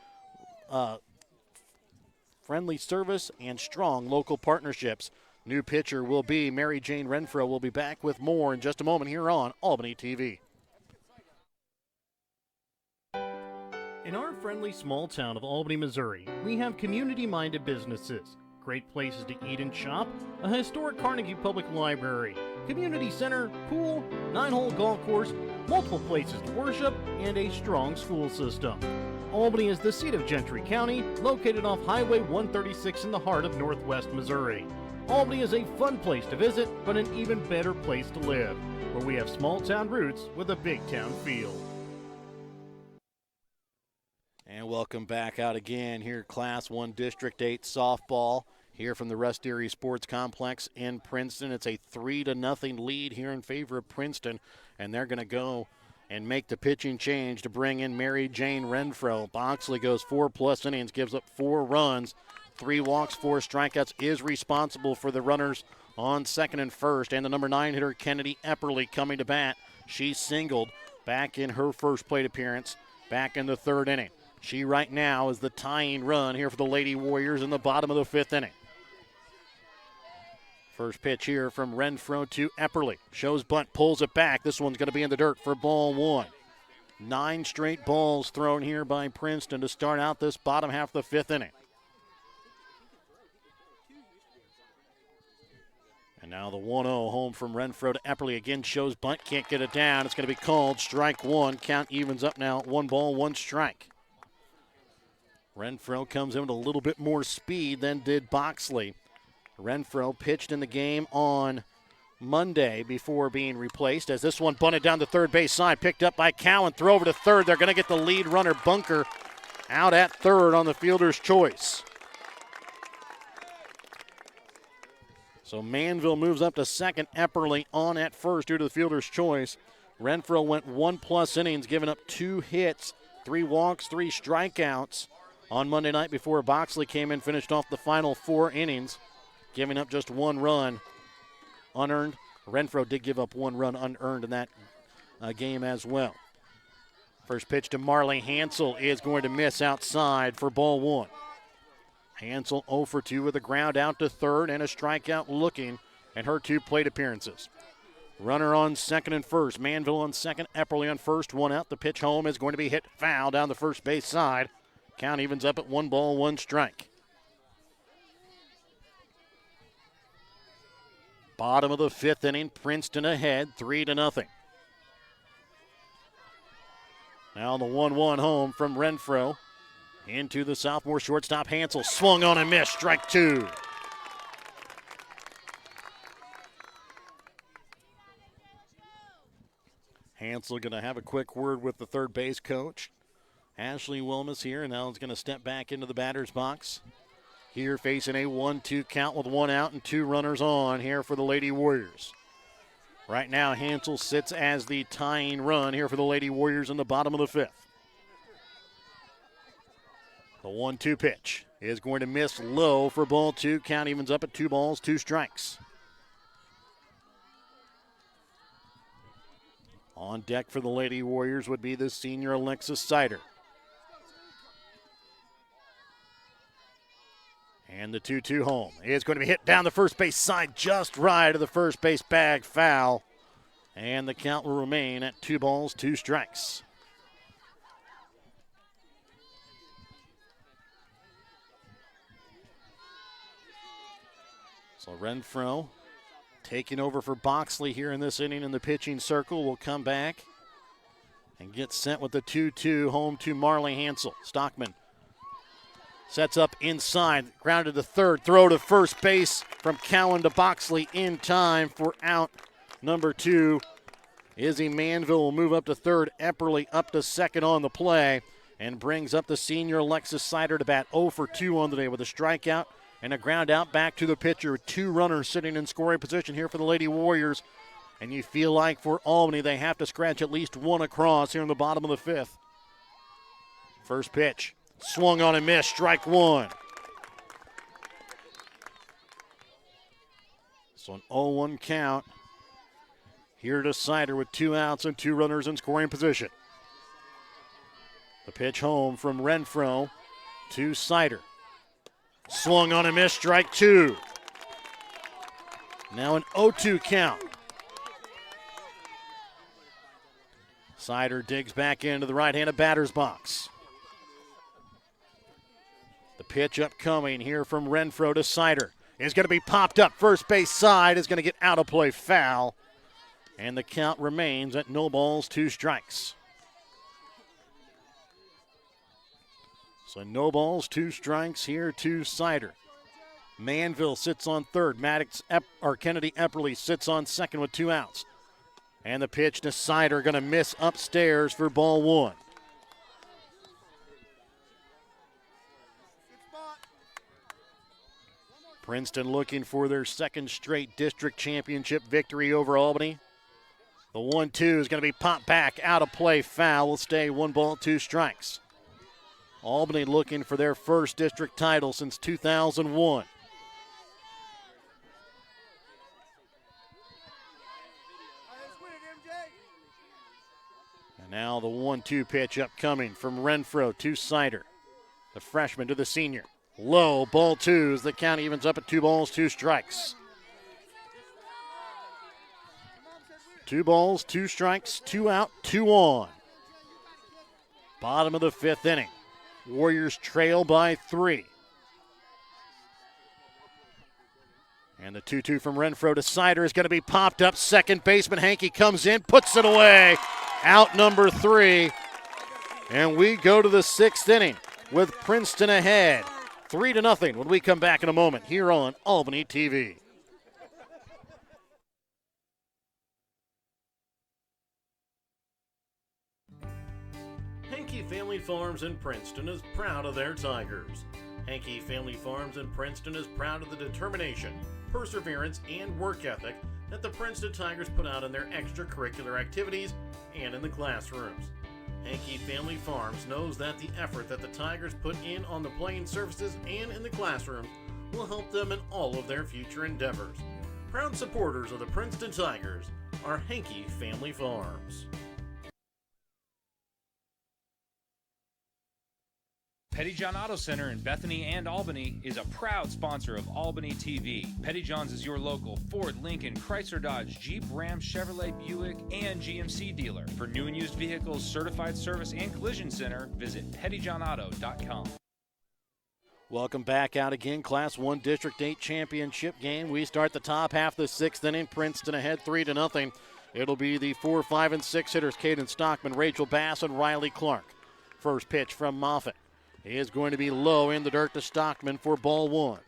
friendly service, and strong local partnerships. New pitcher will be Mary Jane Renfro. We'll be back with more in just a moment here on Albany TV. In our friendly small town of Albany, Missouri, we have community-minded businesses, great places to eat and shop, a historic Carnegie Public Library, community center, pool, 9-hole golf course, multiple places to worship, and a strong school system. Albany is the seat of Gentry County, located off Highway 136 in the heart of northwest Missouri. Albany is a fun place to visit, but an even better place to live, where we have small town roots with a big town feel. And welcome back out again here, Class 1 District 8 softball here from the Rust Erie Sports Complex in Princeton. It's a 3-0 lead here in favor of Princeton, and they're going to go and make the pitching change to bring in Mary Jane Renfro. Boxley goes 4+ innings, gives up 4 runs, 3 walks, 4 strikeouts, is responsible for the runners on second and first, and the number 9 hitter Kennedy Epperly coming to bat. She singled back in her first plate appearance back in the 3rd inning. She right now is the tying run here for the Lady Warriors in the bottom of the 5th inning. First pitch here from Renfro to Epperly. Shows bunt, pulls it back. This one's going to be in the dirt for ball 1. 9 straight balls thrown here by Princeton to start out this bottom half of the 5th inning. And now the 1-0 home from Renfro to Epperly. Again, shows bunt, can't get it down. It's going to be called strike 1. Count evens up now, 1 ball, 1 strike. Renfro comes in with a little bit more speed than did Boxley. Renfro pitched in the game on Monday before being replaced, as this one bunted down the third base side, picked up by Cowan, throw over to third. They're going to get the lead runner, Bunker, out at third on the fielder's choice. So Manville moves up to second, Epperly on at first due to the fielder's choice. Renfro went 1+ innings, giving up 2 hits, 3 walks, 3 strikeouts on Monday night before Boxley came in, finished off the final 4 innings, giving up just 1 run unearned. Renfro did give up 1 run unearned in that game as well. First pitch to Marley Hansel is going to miss outside for ball 1. Hansel 0 for 2 with a ground out to third and a strikeout looking at her 2 plate appearances. Runner on second and first. Manville on second, Epperly on first. 1 out. The pitch home is going to be hit foul down the first base side. Count evens up at 1 ball, 1 strike. Bottom of the 5th inning, Princeton ahead, 3-0. Now the 1-1 home from Renfro. Into the sophomore shortstop, Hansel. Swung on and missed, strike 2. Hansel going to have a quick word with the third base coach. Ashley Wilmus here, and now is going to step back into the batter's box. Here facing a 1-2 count with 1 out and 2 runners on here for the Lady Warriors. Right now, Hansel sits as the tying run here for the Lady Warriors in the bottom of the 5th. The 1-2 pitch is going to miss low for ball 2. Count evens up at 2 balls, 2 strikes. On deck for the Lady Warriors would be the senior Alexis Sider. And the 2-2 home is going to be hit down the first base side just right of the first base bag, foul. And the count will remain at 2 balls, 2 strikes. So Renfro taking over for Boxley here in this inning in the pitching circle. Will come back and get sent with the 2-2 home to Marley Hansel. Stockman sets up inside, grounded to third, throw to first base from Cowan to Boxley in time for out number 2. Izzy Manville will move up to third, Epperly up to second on the play, and brings up the senior Alexis Sider to bat 0 for 2 on the day with a strikeout and a ground out back to the pitcher. 2 runners sitting in scoring position here for the Lady Warriors, and you feel like for Albany they have to scratch at least 1 across here in the bottom of the 5th. First pitch. Swung on and missed, strike 1. So an 0-1 count here to Sider with 2 outs and 2 runners in scoring position. The pitch home from Renfro to Sider. Swung on and missed, strike 2. Now an 0-2 count. Sider digs back into the right-handed batter's box. pitch upcoming here from Renfro to Sider. Is going to be popped up. First base side is going to get out of play, foul. And the count remains at no balls, 2 strikes. So no balls, 2 strikes here to Sider. Manville sits on third. Kennedy Epperly sits on second with 2 outs. And the pitch to Sider, going to miss upstairs for ball 1. Princeton looking for their second straight district championship victory over Albany. The 1-2 is going to be popped back, out of play, foul. Will stay 1 ball, 2 strikes. Albany looking for their first district title since 2001. And now the 1-2 pitch upcoming from Renfro to Sider. The freshman to the senior. Low, ball 2 as the count evens up at 2 balls, 2 strikes. 2 balls, 2 strikes, 2 out, 2 on. Bottom of the 5th inning. Warriors trail by 3. And the 2-2 from Renfro to Sider is going to be popped up. Second baseman Hankey comes in, puts it away. Out number 3. And we go to the 6th inning with Princeton ahead. 3-0 when we come back in a moment here on Albany TV. Hankey Family Farms in Princeton is proud of their Tigers. Hankey Family Farms in Princeton is proud of the determination, perseverance, and work ethic that the Princeton Tigers put out in their extracurricular activities and in the classrooms. Hankey Family Farms knows that the effort that the Tigers put in on the playing surfaces and in the classroom will help them in all of their future endeavors. Proud supporters of the Princeton Tigers are Hankey Family Farms. Pettyjohn Auto Center in Bethany and Albany is a proud sponsor of Albany TV. Pettyjohn's is your local Ford, Lincoln, Chrysler, Dodge, Jeep, Ram, Chevrolet, Buick, and GMC dealer. For new and used vehicles, certified service, and collision center, visit pettyjohnauto.com. Welcome back out again. Class 1 District 8 championship game. We start the top half of the 6th inning. Princeton ahead 3-0. It'll be the 4, 5, and 6 hitters, Caden Stockman, Rachel Bass, and Riley Clark. First pitch from Moffitt is going to be low in the dirt to Stockman for ball 1.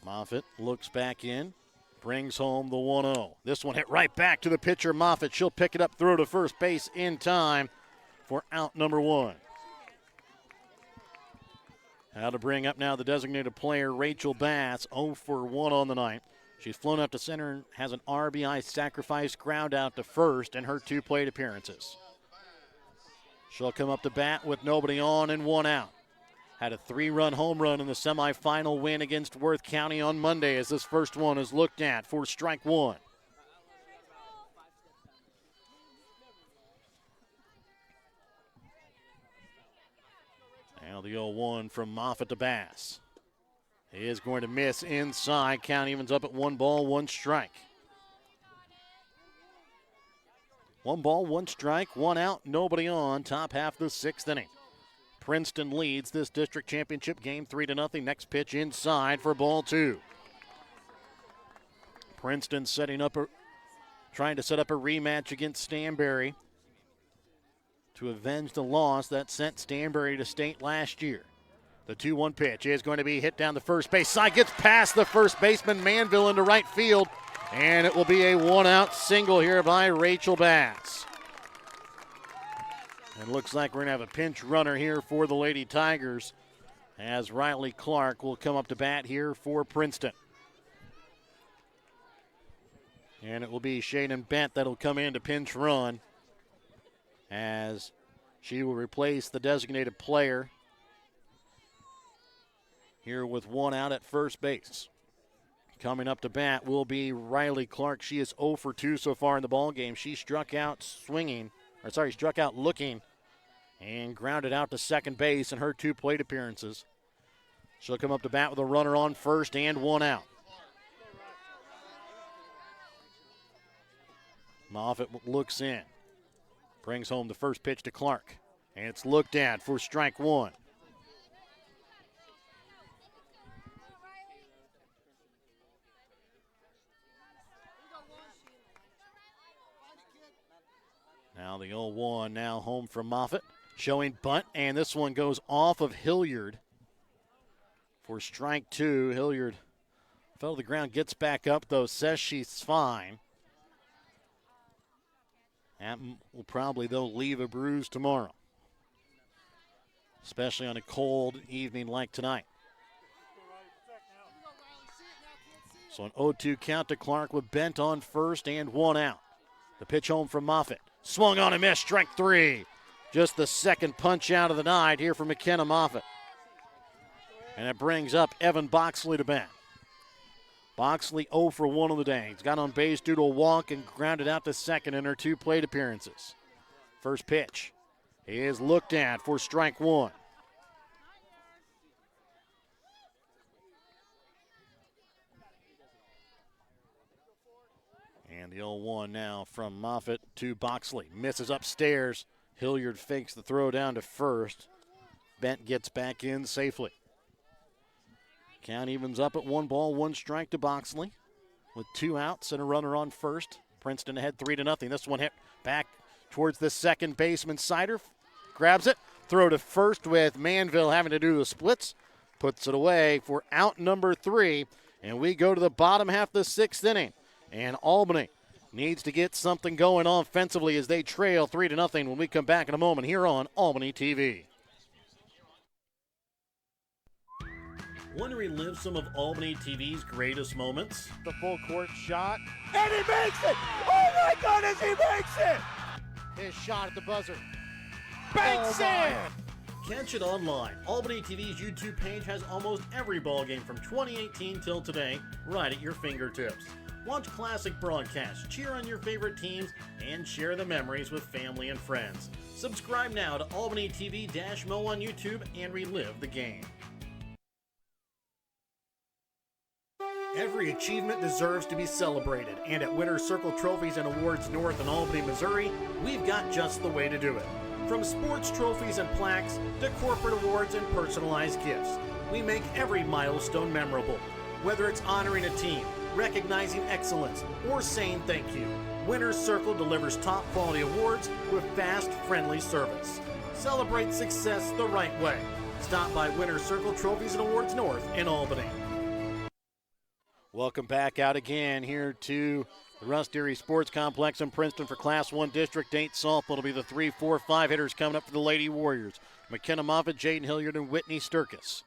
Moffitt looks back in, brings home the 1-0. This one hit right back to the pitcher, Moffitt. She'll pick it up, throw to first base in time for out number 1. How to bring up now the designated player, Rachel Bass, 0 for 1 on the night. She's flown up to center and has an RBI sacrifice ground out to first in her 2 plate appearances. She'll come up to bat with nobody on and 1 out. Had a 3-run home run in the semifinal win against Worth County on Monday as this first one is looked at for strike 1. Now the 0-1 from Moffitt to Bass. He is going to miss inside. Count evens up at 1 ball, 1 strike. 1 ball, 1 strike, 1 out, nobody on. Top half of the 6th inning. Princeton leads this district championship game 3-0. Next pitch inside for ball 2. Princeton trying to set up a rematch against Stanberry to avenge the loss that sent Stanberry to state last year. The 2-1 pitch is going to be hit down the first base side. Gets past the first baseman, Manville, into right field. And it will be a 1-out single here by Rachel Bass. And looks like we're going to have a pinch runner here for the Lady Tigers as Riley Clark will come up to bat here for Princeton. And it will be Shaden Bent that'll come in to pinch run as she will replace the designated player here with 1 out at first base. Coming up to bat will be Riley Clark. She is 0 for 2 so far in the ballgame. She struck out looking and grounded out to second base in her 2 plate appearances. She'll come up to bat with a runner on first and 1 out. Moffitt looks in. Brings home the first pitch to Clark. And it's looked at for strike one. Now the 0-1 now home from Moffitt. Showing bunt, and this one goes off of Hilliard for strike two. Hilliard fell to the ground, gets back up though, says she's fine. That will probably, though, leave a bruise tomorrow, especially on a cold evening like tonight. So an 0-2 count to Clark with Bent on first and one out. The pitch home from Moffitt. Swung on and missed, strike three. Just the second punch out of the night here for McKenna Moffitt. And it brings up Evan Boxley to bat. Boxley 0 for 1 on the day. He's got on base due to a walk and grounded out to second in her 2 plate appearances. First pitch is looked at for strike one. And the 0-1 now from Moffitt to Boxley. Misses upstairs. Hilliard fakes the throw down to first. Bent gets back in safely. Count evens up at 1 ball, 1 strike to Boxley. With 2 outs and a runner on first. Princeton ahead 3-0. This one hit back towards the second baseman. Sider grabs it. Throw to first with Manville having to do the splits. Puts it away for out number 3. And we go to the bottom half of the 6th inning. And Albany needs to get something going offensively as they trail 3-0 when we come back in a moment here on Albany TV. Want to relive some of Albany TV's greatest moments? The full court shot, and he makes it! Oh my goodness, he makes it! His shot at the buzzer. Banks in! Catch it online. Albany TV's YouTube page has almost every ball game from 2018 till today right at your fingertips. Watch classic broadcasts, cheer on your favorite teams, and share the memories with family and friends. Subscribe now to Albany TV-Mo on YouTube and relive the game. Every achievement deserves to be celebrated, and at Winner's Circle Trophies and Awards North in Albany, Missouri, we've got just the way to do it. From sports trophies and plaques to corporate awards and personalized gifts, we make every milestone memorable. Whether it's honoring a team, recognizing excellence, or saying thank you, Winner's Circle delivers top quality awards with fast, friendly service. Celebrate success the right way. Stop by Winner's Circle Trophies and Awards North in Albany. Welcome back out again here to the Russ Erie Sports Complex in Princeton for Class 1 District 8 softball. It'll be the 3, 4, 5 hitters coming up for the Lady Warriors. McKenna Moffitt, Jaden Hilliard, and Whitney Sturkis.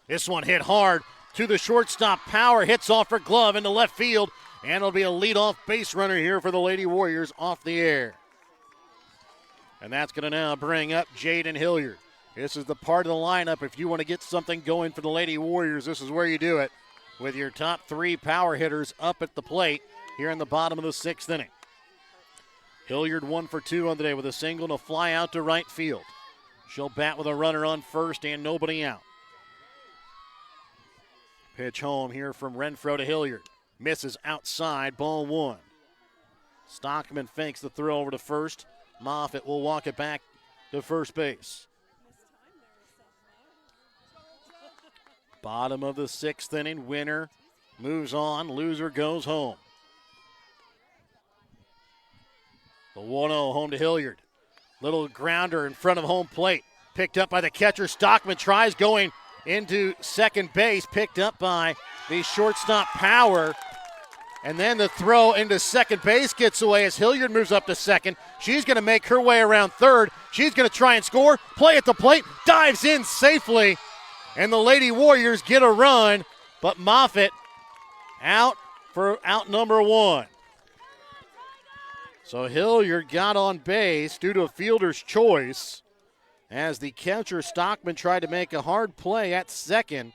This one hit hard to the shortstop. Power hits off her glove into left field, and it'll be a leadoff base runner here for the Lady Warriors off the air. And that's going to now bring up Jaden Hilliard. This is the part of the lineup. If you want to get something going for the Lady Warriors, this is where you do it, with your top 3 power hitters up at the plate here in the bottom of the 6th inning. Hilliard 1 for 2 on the day with a single and a fly out to right field. She'll bat with a runner on first and nobody out. Pitch home here from Renfro to Hilliard. Misses outside, ball 1. Stockman fakes the throw over to first. Moffitt will walk it back to first base. Bottom of the 6th inning, winner moves on, loser goes home. The 1-0 home to Hilliard. Little grounder in front of home plate. Picked up by the catcher. Stockman tries going into second base. Picked up by the shortstop Power. And then the throw into second base gets away as Hilliard moves up to second. She's going to make her way around third. She's going to try and score. Play at the plate. Dives in safely. And the Lady Warriors get a run, but Moffitt out for out number 1. So Hilliard got on base due to a fielder's choice as the catcher Stockman tried to make a hard play at second.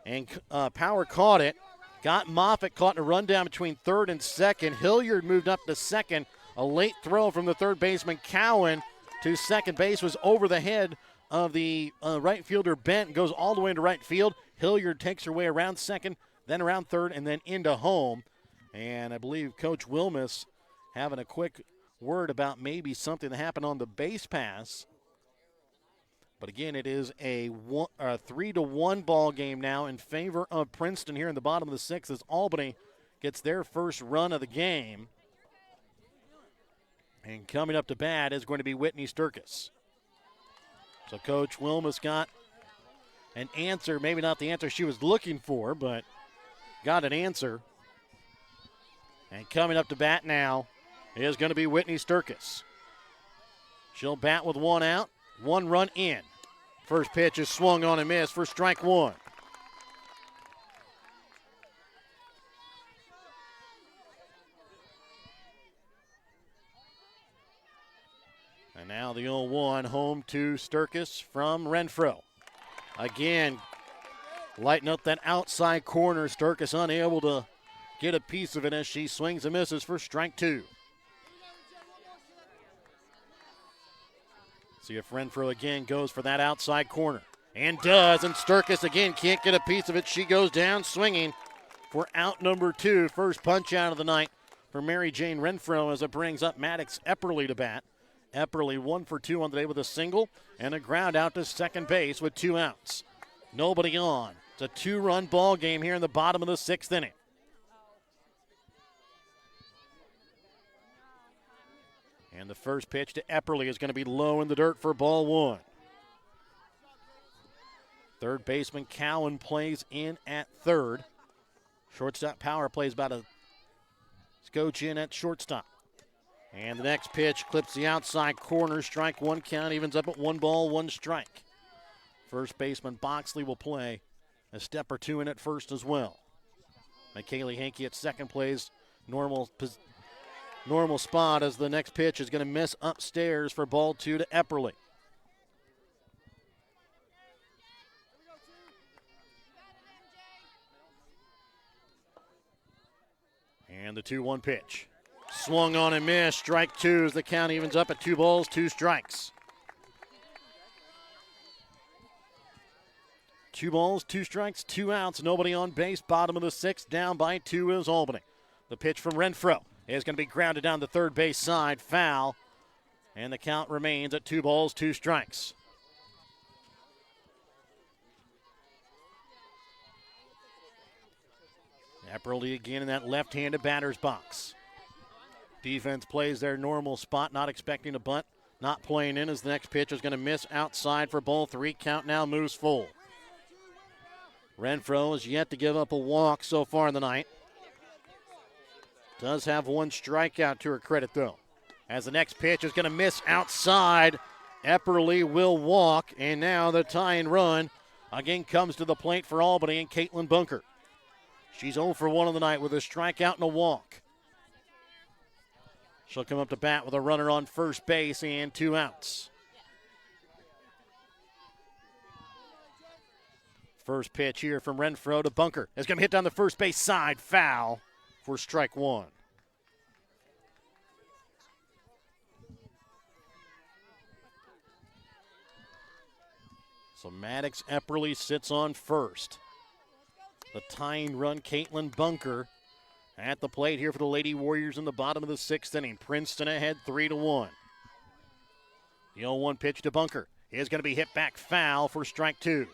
And Power caught it. Got Moffitt caught in a rundown between third and second. Hilliard moved up to second. A late throw from the third baseman Cowan to second base was over the head of the right fielder Bent, goes all the way into right field. Hilliard takes her way around second, then around third, and then into home. And I believe Coach Wilmus having a quick word about maybe something that happened on the base pass. But again, it is a 3-1 ball game now in favor of Princeton here in the bottom of the sixth as Albany gets their first run of the game. And coming up to bat is going to be Whitney Sturkis. So Coach Wilmus got an answer, maybe not the answer she was looking for, but got an answer. And coming up to bat now is going to be Whitney Sturkis. She'll bat with one out, one run in. First pitch is swung on and missed for strike one. And now the 0-1 home to Sturkis from Renfro. Again, lighten up that outside corner. Sturkis unable to get a piece of it as she swings and misses for strike two. See if Renfro again goes for that outside corner. And does, and Sturkis again can't get a piece of it. She goes down swinging for out number two. First punch out of the night for Mary Jane Renfro as it brings up Maddox Epperly to bat. Epperly 1 for 2 on the day with a single and a ground out to second base with 2 outs. Nobody on. It's a 2-run ball game here in the bottom of the sixth inning. And the first pitch to Epperly is going to be low in the dirt for ball one. Third baseman Cowan plays in at third. Shortstop Power plays about a scotch in at shortstop. And the next pitch clips the outside corner. Strike one count, evens up at 1 ball, 1 strike. First baseman Boxley will play a step or two in at first as well. McKaylee Hankey at second plays normal spot as the next pitch is going to miss upstairs for ball 2 to Epperly. And the 2-1 pitch. Swung on and missed. Strike two as the count evens up at 2 balls, 2 strikes. 2 balls, 2 strikes, 2 outs. Nobody on base. Bottom of the sixth. Down by 2 is Albany. The pitch from Renfro is going to be grounded down the third base side. Foul. And the count remains at 2 balls, 2 strikes. Epperly again in that left-handed batter's box. Defense plays their normal spot, not expecting a bunt, not playing in as the next pitch is going to miss outside for ball 3. Count now moves full. Renfro has yet to give up a walk so far in the night. Does have 1 strikeout to her credit, though. As the next pitch is going to miss outside, Epperly will walk, and now the tying run again comes to the plate for Albany and Caitlin Bunker. She's 0 for 1 on the night with a strikeout and a walk. She'll come up to bat with a runner on first base and 2 outs. First pitch here from Renfro to Bunker. It's going to hit down the first base side. Foul for strike 1. So Maddox Epperly sits on first. The tying run, Caitlin Bunker at the plate here for the Lady Warriors in the bottom of the sixth inning. Princeton ahead 3-1. The 0-1 pitch to Bunker is going to be hit back foul for strike 2.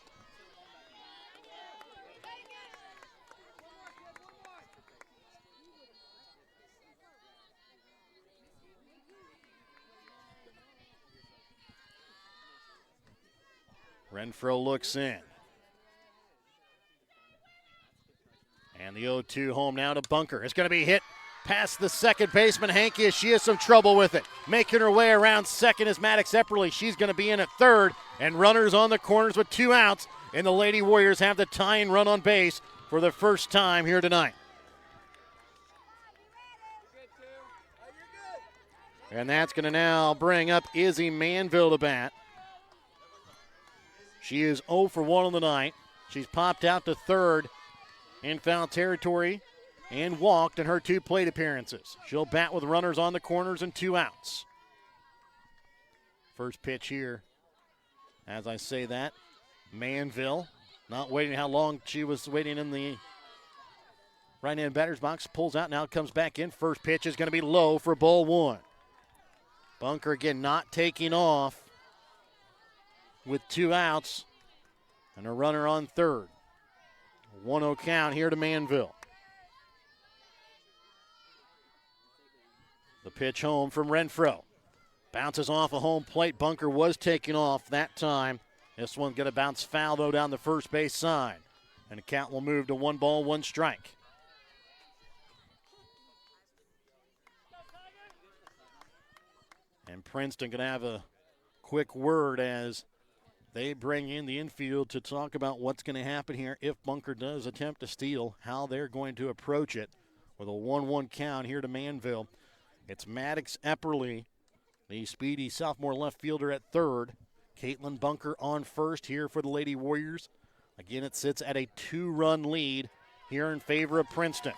Renfro looks in. And the 0-2 home now to Bunker. It's going to be hit past the second baseman, Hankey, as she has some trouble with it. Making her way around second is Maddox Epperly. She's going to be in at third, and runners on the corners with 2 outs. And the Lady Warriors have the tying run on base for the first time here tonight. And that's going to now bring up Izzy Manville to bat. She is 0 for 1 on the night. She's popped out to third in foul territory and walked in her 2 plate appearances. She'll bat with runners on the corners and 2 outs. First pitch here, as I say that, Manville, not waiting how long she was waiting in the right-hand batter's box, pulls out, now comes back in. First pitch is going to be low for ball 1. Bunker again not taking off with 2 outs and a runner on third. 1-0 count here to Manville. The pitch home from Renfro. Bounces off a home plate. Bunker was taking off that time. This one's going to bounce foul, though, down the first base side. And the count will move to 1 ball, 1 strike. And Princeton going to have a quick word as they bring in the infield to talk about what's going to happen here if Bunker does attempt to steal, how they're going to approach it with a 1-1 count here to Manville. It's Maddox Epperly, the speedy sophomore left fielder at third. Caitlin Bunker on first here for the Lady Warriors. Again, it sits at a 2-run lead here in favor of Princeton.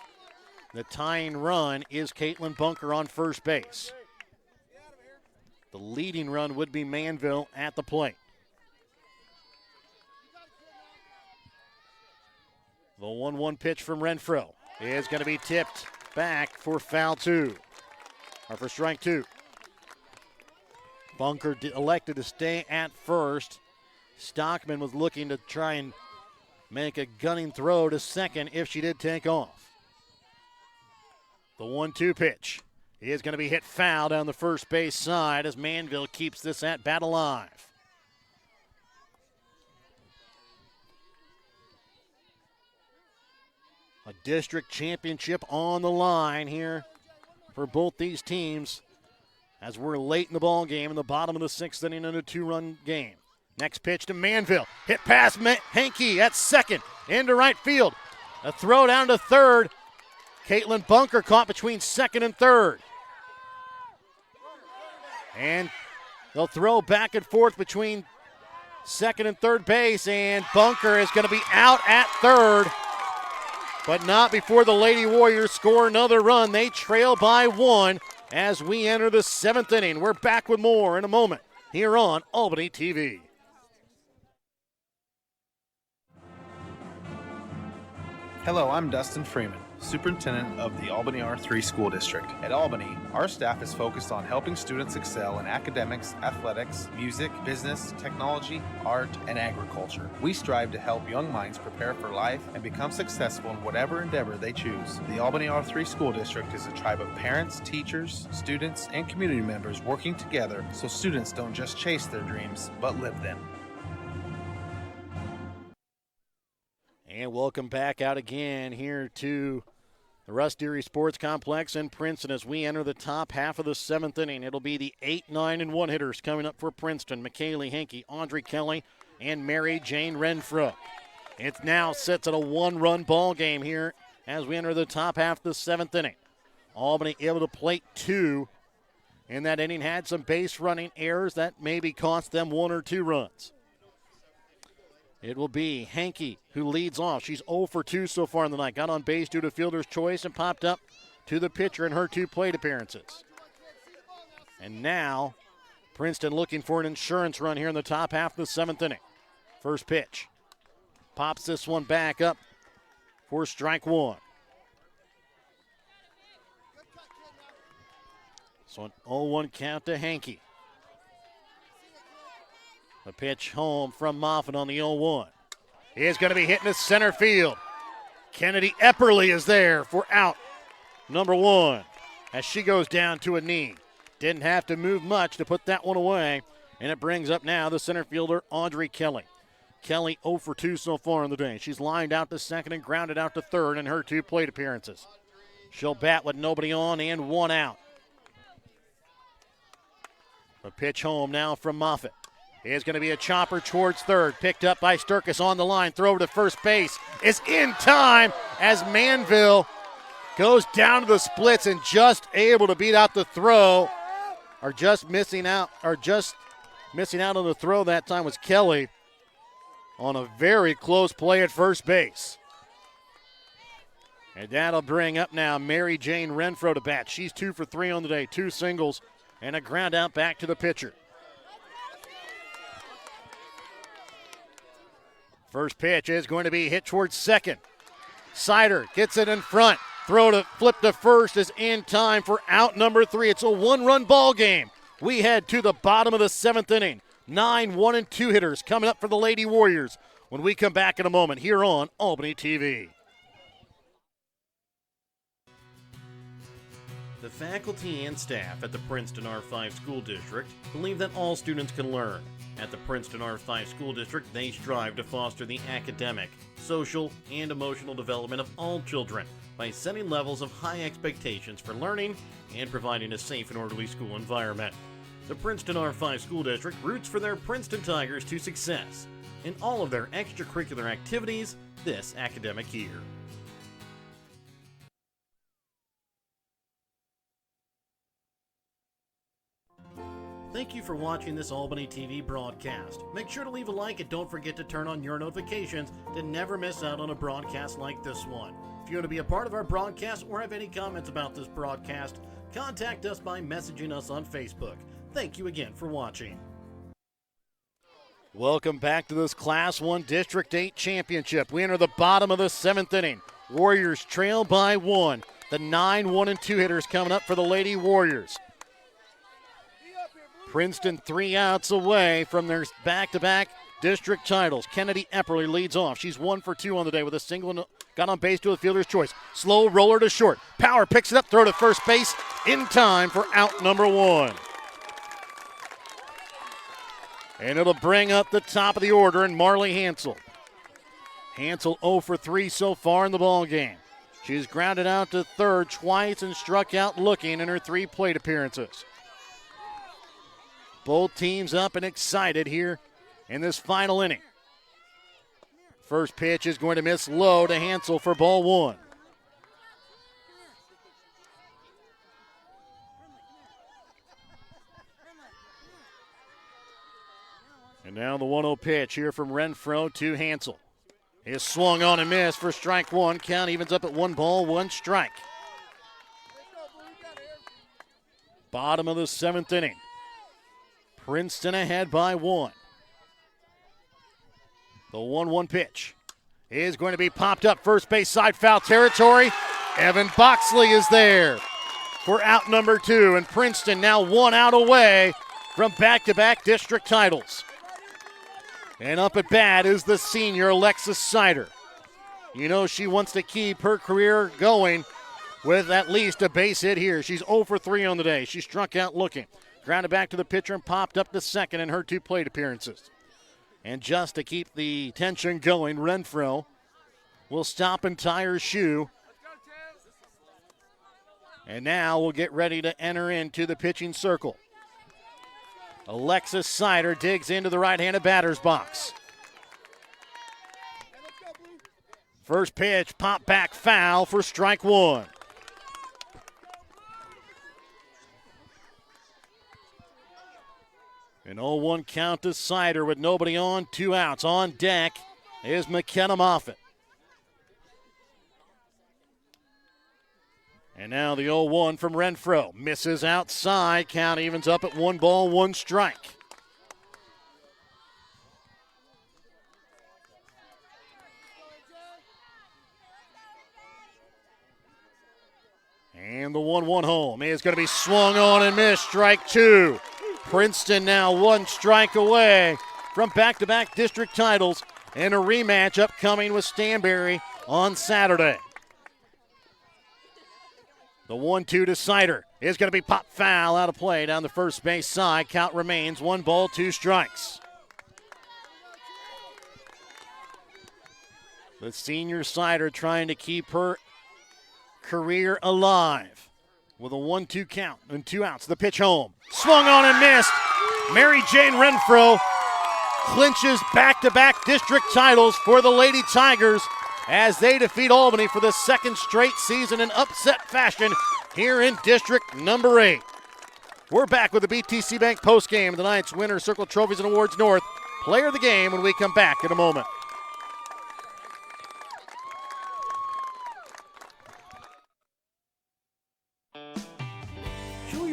The tying run is Caitlin Bunker on first base. The leading run would be Manville at the plate. The 1-1 pitch from Renfro is going to be tipped back for foul 2, or for strike 2. Bunker elected to stay at first. Stockman was looking to try and make a gunning throw to second if she did take off. The 1-2 pitch is going to be hit foul down the first base side as Manville keeps this at bat alive. A district championship on the line here for both these teams as we're late in the ball game in the bottom of the 6th inning in a 2-run game. Next pitch to Manville. Hit past Hankey at second into right field. A throw down to third. Caitlin Bunker caught between second and third. And they'll throw back and forth between second and third base, and Bunker is going to be out at third. But not before the Lady Warriors score another run. They trail by 1 as we enter the 7th inning. We're back with more in a moment here on Albany TV. Hello, I'm Dustin Freeman, Superintendent of the Albany R3 School District. At Albany, our staff is focused on helping students excel in academics, athletics, music, business, technology, art, and agriculture. We strive to help young minds prepare for life and become successful in whatever endeavor they choose. The Albany R3 School District is a tribe of parents, teachers, students, and community members working together so students don't just chase their dreams, but live them. And welcome back out again here to the Russ Deary Sports Complex in Princeton as we enter the top half of the 7th inning. It'll be the 8, 9, and 1 hitters coming up for Princeton. McKaylee Hankey, Audrey Kelly, and Mary Jane Renfro. It now sits at a 1-run ball game here as we enter the top half of the 7th inning. Albany able to plate 2 in that inning, had some base running errors that maybe cost them 1 or 2 runs. It will be Hankey who leads off. She's 0 for 2 so far in the night. Got on base due to fielder's choice and popped up to the pitcher in her 2 plate appearances. And now Princeton looking for an insurance run here in the top half of the 7th inning. First pitch. Pops this one back up for strike 1. So an 0-1 count to Hankey. The pitch home from Moffitt on the 0-1. He is going to be hitting to center field. Kennedy Epperly is there for out number 1 as she goes down to a knee. Didn't have to move much to put that one away, and it brings up now the center fielder, Audrey Kelly. Kelly 0 for 2 so far in the day. She's lined out to second and grounded out to third in her 2 plate appearances. She'll bat with nobody on and 1 out. The pitch home now from Moffitt. Is going to be a chopper towards third. Picked up by Sturkis on the line. Throw to first base is in time as Manville goes down to the splits and just able to beat out the throw. Or just missing out on the throw that time was Kelly on a very close play at first base. And that'll bring up now Mary Jane Renfro to bat. She's 2 for 3 on the day. 2 singles and a ground out back to the pitcher. First pitch is going to be hit towards second. Sider gets it in front. Throw to flip to first is in time for out number 3. It's a 1-run ball game. We head to the bottom of the 7th inning. 9 1-2 hitters coming up for the Lady Warriors when we come back in a moment here on Albany TV. The faculty and staff at the Princeton R5 School District believe that all students can learn. At the Princeton R5 School District, they strive to foster the academic, social, and emotional development of all children by setting levels of high expectations for learning and providing a safe and orderly school environment. The Princeton R5 School District roots for their Princeton Tigers to success in all of their extracurricular activities this academic year. Thank you for watching this Albany TV broadcast. Make sure to leave a like and don't forget to turn on your notifications to never miss out on a broadcast like this one. If you want to be a part of our broadcast or have any comments about this broadcast, contact us by messaging us on Facebook. Thank you again for watching. Welcome back to this Class 1 District 8 Championship. We enter the bottom of the 7th inning. Warriors trail by 1. The 9 1-2 hitters coming up for the Lady Warriors. Princeton 3 outs away from their back-to-back district titles. Kennedy Epperly leads off. She's 1 for 2 on the day with a single and got on base to a fielder's choice. Slow roller to short. Power picks it up, throw to first base in time for out number 1. And it'll bring up the top of the order in Marley Hansel. Hansel 0 for 3 so far in the ballgame. She's grounded out to third twice and struck out looking in her 3 plate appearances. Both teams up and excited here in this final inning. First pitch is going to miss low to Hansel for ball 1. And now the 1-0 pitch here from Renfro to Hansel. Is swung on and missed for strike 1. Count evens up at 1 ball, 1 strike. Bottom of the 7th inning. Princeton ahead by 1. The 1-1 pitch is going to be popped up first base side, foul territory. Evan Boxley is there for out number 2, and Princeton now 1 out away from back-to-back district titles. And up at bat is the senior Alexis Sider. You know she wants to keep her career going with at least a base hit here. She's 0 for 3 on the day. She struck out looking. Grounded back to the pitcher and popped up to second in her 2 plate appearances. And just to keep the tension going, Renfro will stop and tie her shoe. And now we'll get ready to enter into the pitching circle. Alexis Sider digs into the right-handed batter's box. First pitch, pop back foul for strike 1. An 0-1 count to Sider with nobody on, 2 outs. On deck is McKenna Moffitt. And now the 0-1 from Renfro. Misses outside. Count evens up at 1 ball, 1 strike. And the 1-1 home is going to be swung on and missed. Strike 2. Princeton now 1 strike away from back-to-back district titles and a rematch upcoming with Stanberry on Saturday. The 1-2 to Sider is going to be popped foul out of play down the first base side. Count remains 1 ball, 2 strikes. The senior Sider trying to keep her career alive. With a 1-2 count and 2 outs. The pitch home. Swung on and missed. Mary Jane Renfro clinches back-to-back district titles for the Lady Tigers as they defeat Albany for the 2nd straight season in upset fashion here in District number 8. We're back with the BTC Bank postgame of tonight's winner Circle Trophies and Awards North. Player of the game when we come back in a moment.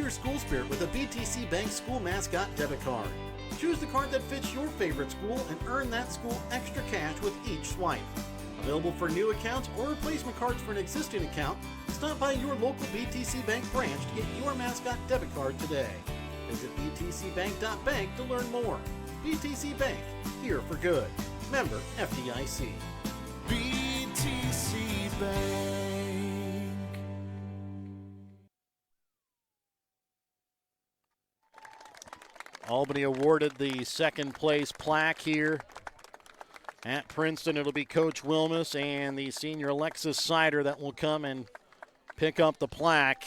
School spirit with a BTC Bank school mascot debit card. Choose the card that fits your favorite school and earn that school extra cash with each swipe. Available for new accounts or replacement cards for an existing account, stop by your local BTC Bank branch to get your mascot debit card today. Visit btcbank.bank to learn more. BTC Bank, here for good. Member FDIC. BTC Bank. Albany awarded the second place plaque here at Princeton. It'll be Coach Wilmus and the senior Alexis Sider that will come and pick up the plaque,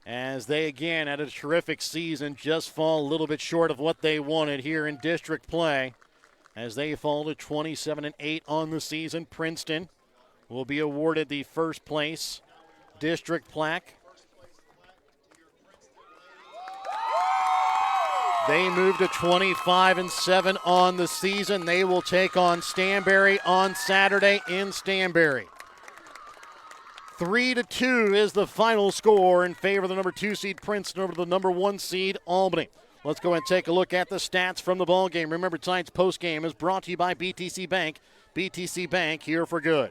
as they again had a terrific season, just fall a little bit short of what they wanted here in district play, as they fall to 27-8 on the season. Princeton will be awarded the first place district plaque. They move to 25-7 on the season. They will take on Stanberry on Saturday in Stanberry. 3-2 is the final score in favor of the number 2 seed Princeton over the number 1 seed Albany. Let's go ahead and take a look at the stats from the ball game. Remember, tonight's postgame is brought to you by BTC Bank. BTC Bank, here for good.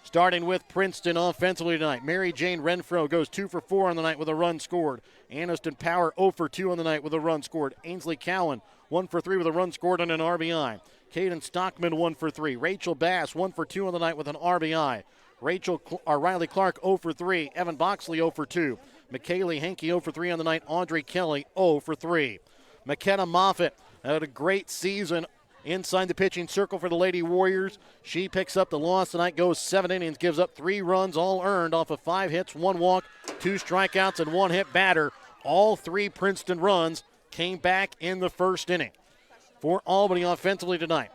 Starting with Princeton offensively tonight, Mary Jane Renfro goes 2 for 4 on the night with a run scored. Aniston Power 0 for 2 on the night with a run scored. Ainsley Cowan 1 for 3 with a run scored and an RBI. Caden Stockman 1 for 3. Rachel Bass 1 for 2 on the night with an RBI. Riley Clark 0 for 3. Evan Boxley 0 for 2. McKaylee Hankey 0 for 3 on the night. Audrey Kelly 0 for 3. McKenna Moffitt had a great season inside the pitching circle for the Lady Warriors. She picks up the loss tonight, goes 7 innings, gives up 3 runs, all earned off of 5 hits, 1 walk, 2 strikeouts, and 1 hit batter. All 3 Princeton runs came back in the first inning. For Albany offensively tonight,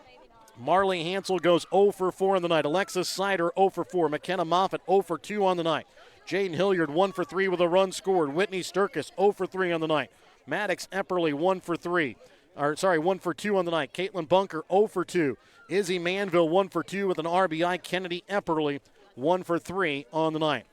Marley Hansel goes 0 for 4 on the night. Alexis Sider 0 for 4. McKenna Moffitt 0 for 2 on the night. Jaden Hilliard 1 for 3 with a run scored. Whitney Sturkis 0 for 3 on the night. Maddox Epperly 1 for 2 on the night. Caitlin Bunker 0 for 2. Izzy Manville 1 for 2 with an RBI. Kennedy Epperly 1 for 3 on the night.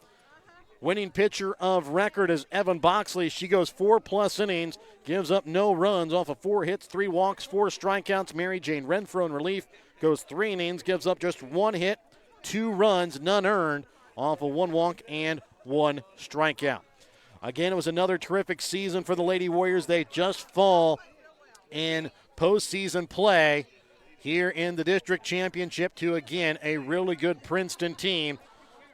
Winning pitcher of record is Evan Boxley. She goes 4+ innings, gives up no runs off of 4 hits, 3 walks, 4 strikeouts. Mary Jane Renfro in relief goes 3 innings, gives up just 1 hit, 2 runs, none earned off of 1 walk and 1 strikeout. Again, it was another terrific season for the Lady Warriors. They just fall in postseason play here in the district championship to, again, a really good Princeton team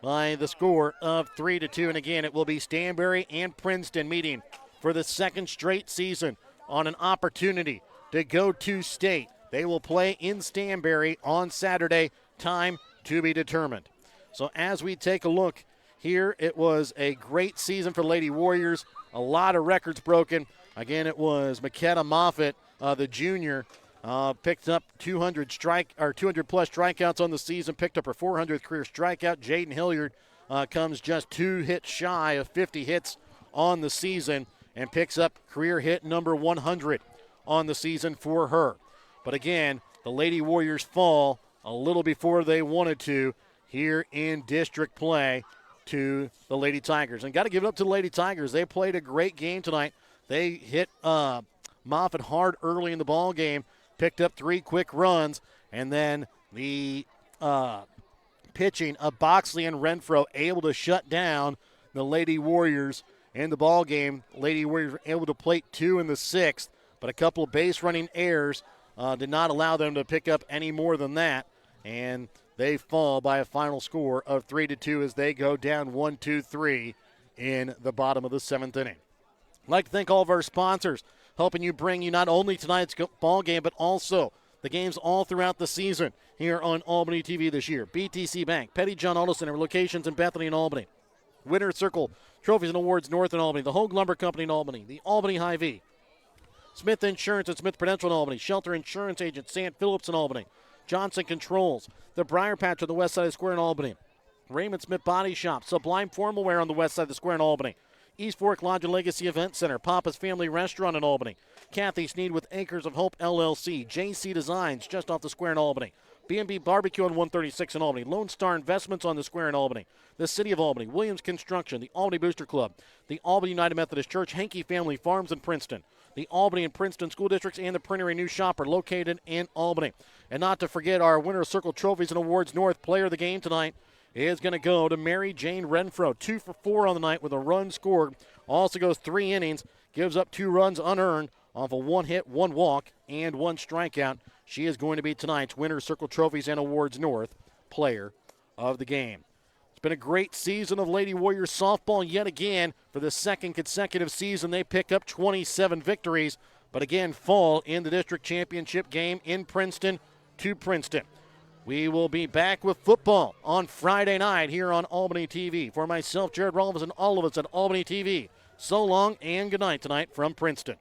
by the score of 3-2. And again, it will be Stanberry and Princeton meeting for the second straight season on an opportunity to go to state. They will play in Stanberry on Saturday, time to be determined. So as we take a look here, it was a great season for Lady Warriors. A lot of records broken. Again, it was McKenna Moffitt, the junior, picked up 200+ strikeouts on the season, picked up her 400th career strikeout. Jaden Hilliard comes just 2 hits shy of 50 hits on the season and picks up career hit number 100 on the season for her. But again, the Lady Warriors fall a little before they wanted to here in district play to the Lady Tigers. And got to give it up to the Lady Tigers. They played a great game tonight. They hit Moffitt hard early in the ball game, picked up 3 quick runs, and then the pitching of Boxley and Renfro able to shut down the Lady Warriors in the ball game. Lady Warriors were able to plate 2 in the 6th, but a couple of base running errors did not allow them to pick up any more than that, and they fall by a final score of 3-2 as they go down 1-2-3 in the bottom of the 7th inning. I'd like to thank all of our sponsors, helping you bring you not only tonight's ball game, but also the games all throughout the season here on Albany TV this year. BTC Bank, Petty John Auto Center, locations in Bethany and Albany. Winter Circle Trophies and Awards North in Albany. The Hogue Lumber Company in Albany. The Albany Hy-Vee. Smith Insurance and Smith Prudential in Albany. Shelter Insurance Agent St. Phillips in Albany. Johnson Controls. The Briar Patch on the west side of the square in Albany. Raymond Smith Body Shop. Sublime Formal Wear on the west side of the square in Albany. East Fork Lodge and Legacy Event Center, Papa's Family Restaurant in Albany, Kathy Sneed with Acres of Hope LLC, JC Designs just off the square in Albany, B&B Barbecue on 136 in Albany, Lone Star Investments on the square in Albany, the City of Albany, Williams Construction, the Albany Booster Club, the Albany United Methodist Church, Hankey Family Farms in Princeton, the Albany and Princeton School Districts, and the Printery New Shopper located in Albany. And not to forget our Winter Circle Trophies and Awards North player of the game tonight is going to go to Mary Jane Renfro, 2 for 4 on the night with a run scored. Also goes 3 innings, gives up 2 runs unearned off a 1-hit, 1 walk, and 1 strikeout. She is going to be tonight's Winter Circle Trophies and Awards North Player of the Game. It's been a great season of Lady Warriors softball yet again. For the second consecutive season, they pick up 27 victories, but again fall in the district championship game in Princeton to Princeton. We will be back with football on Friday night here on Albany TV. For myself, Jared Rolfes, and all of us at Albany TV, so long and good night tonight from Princeton.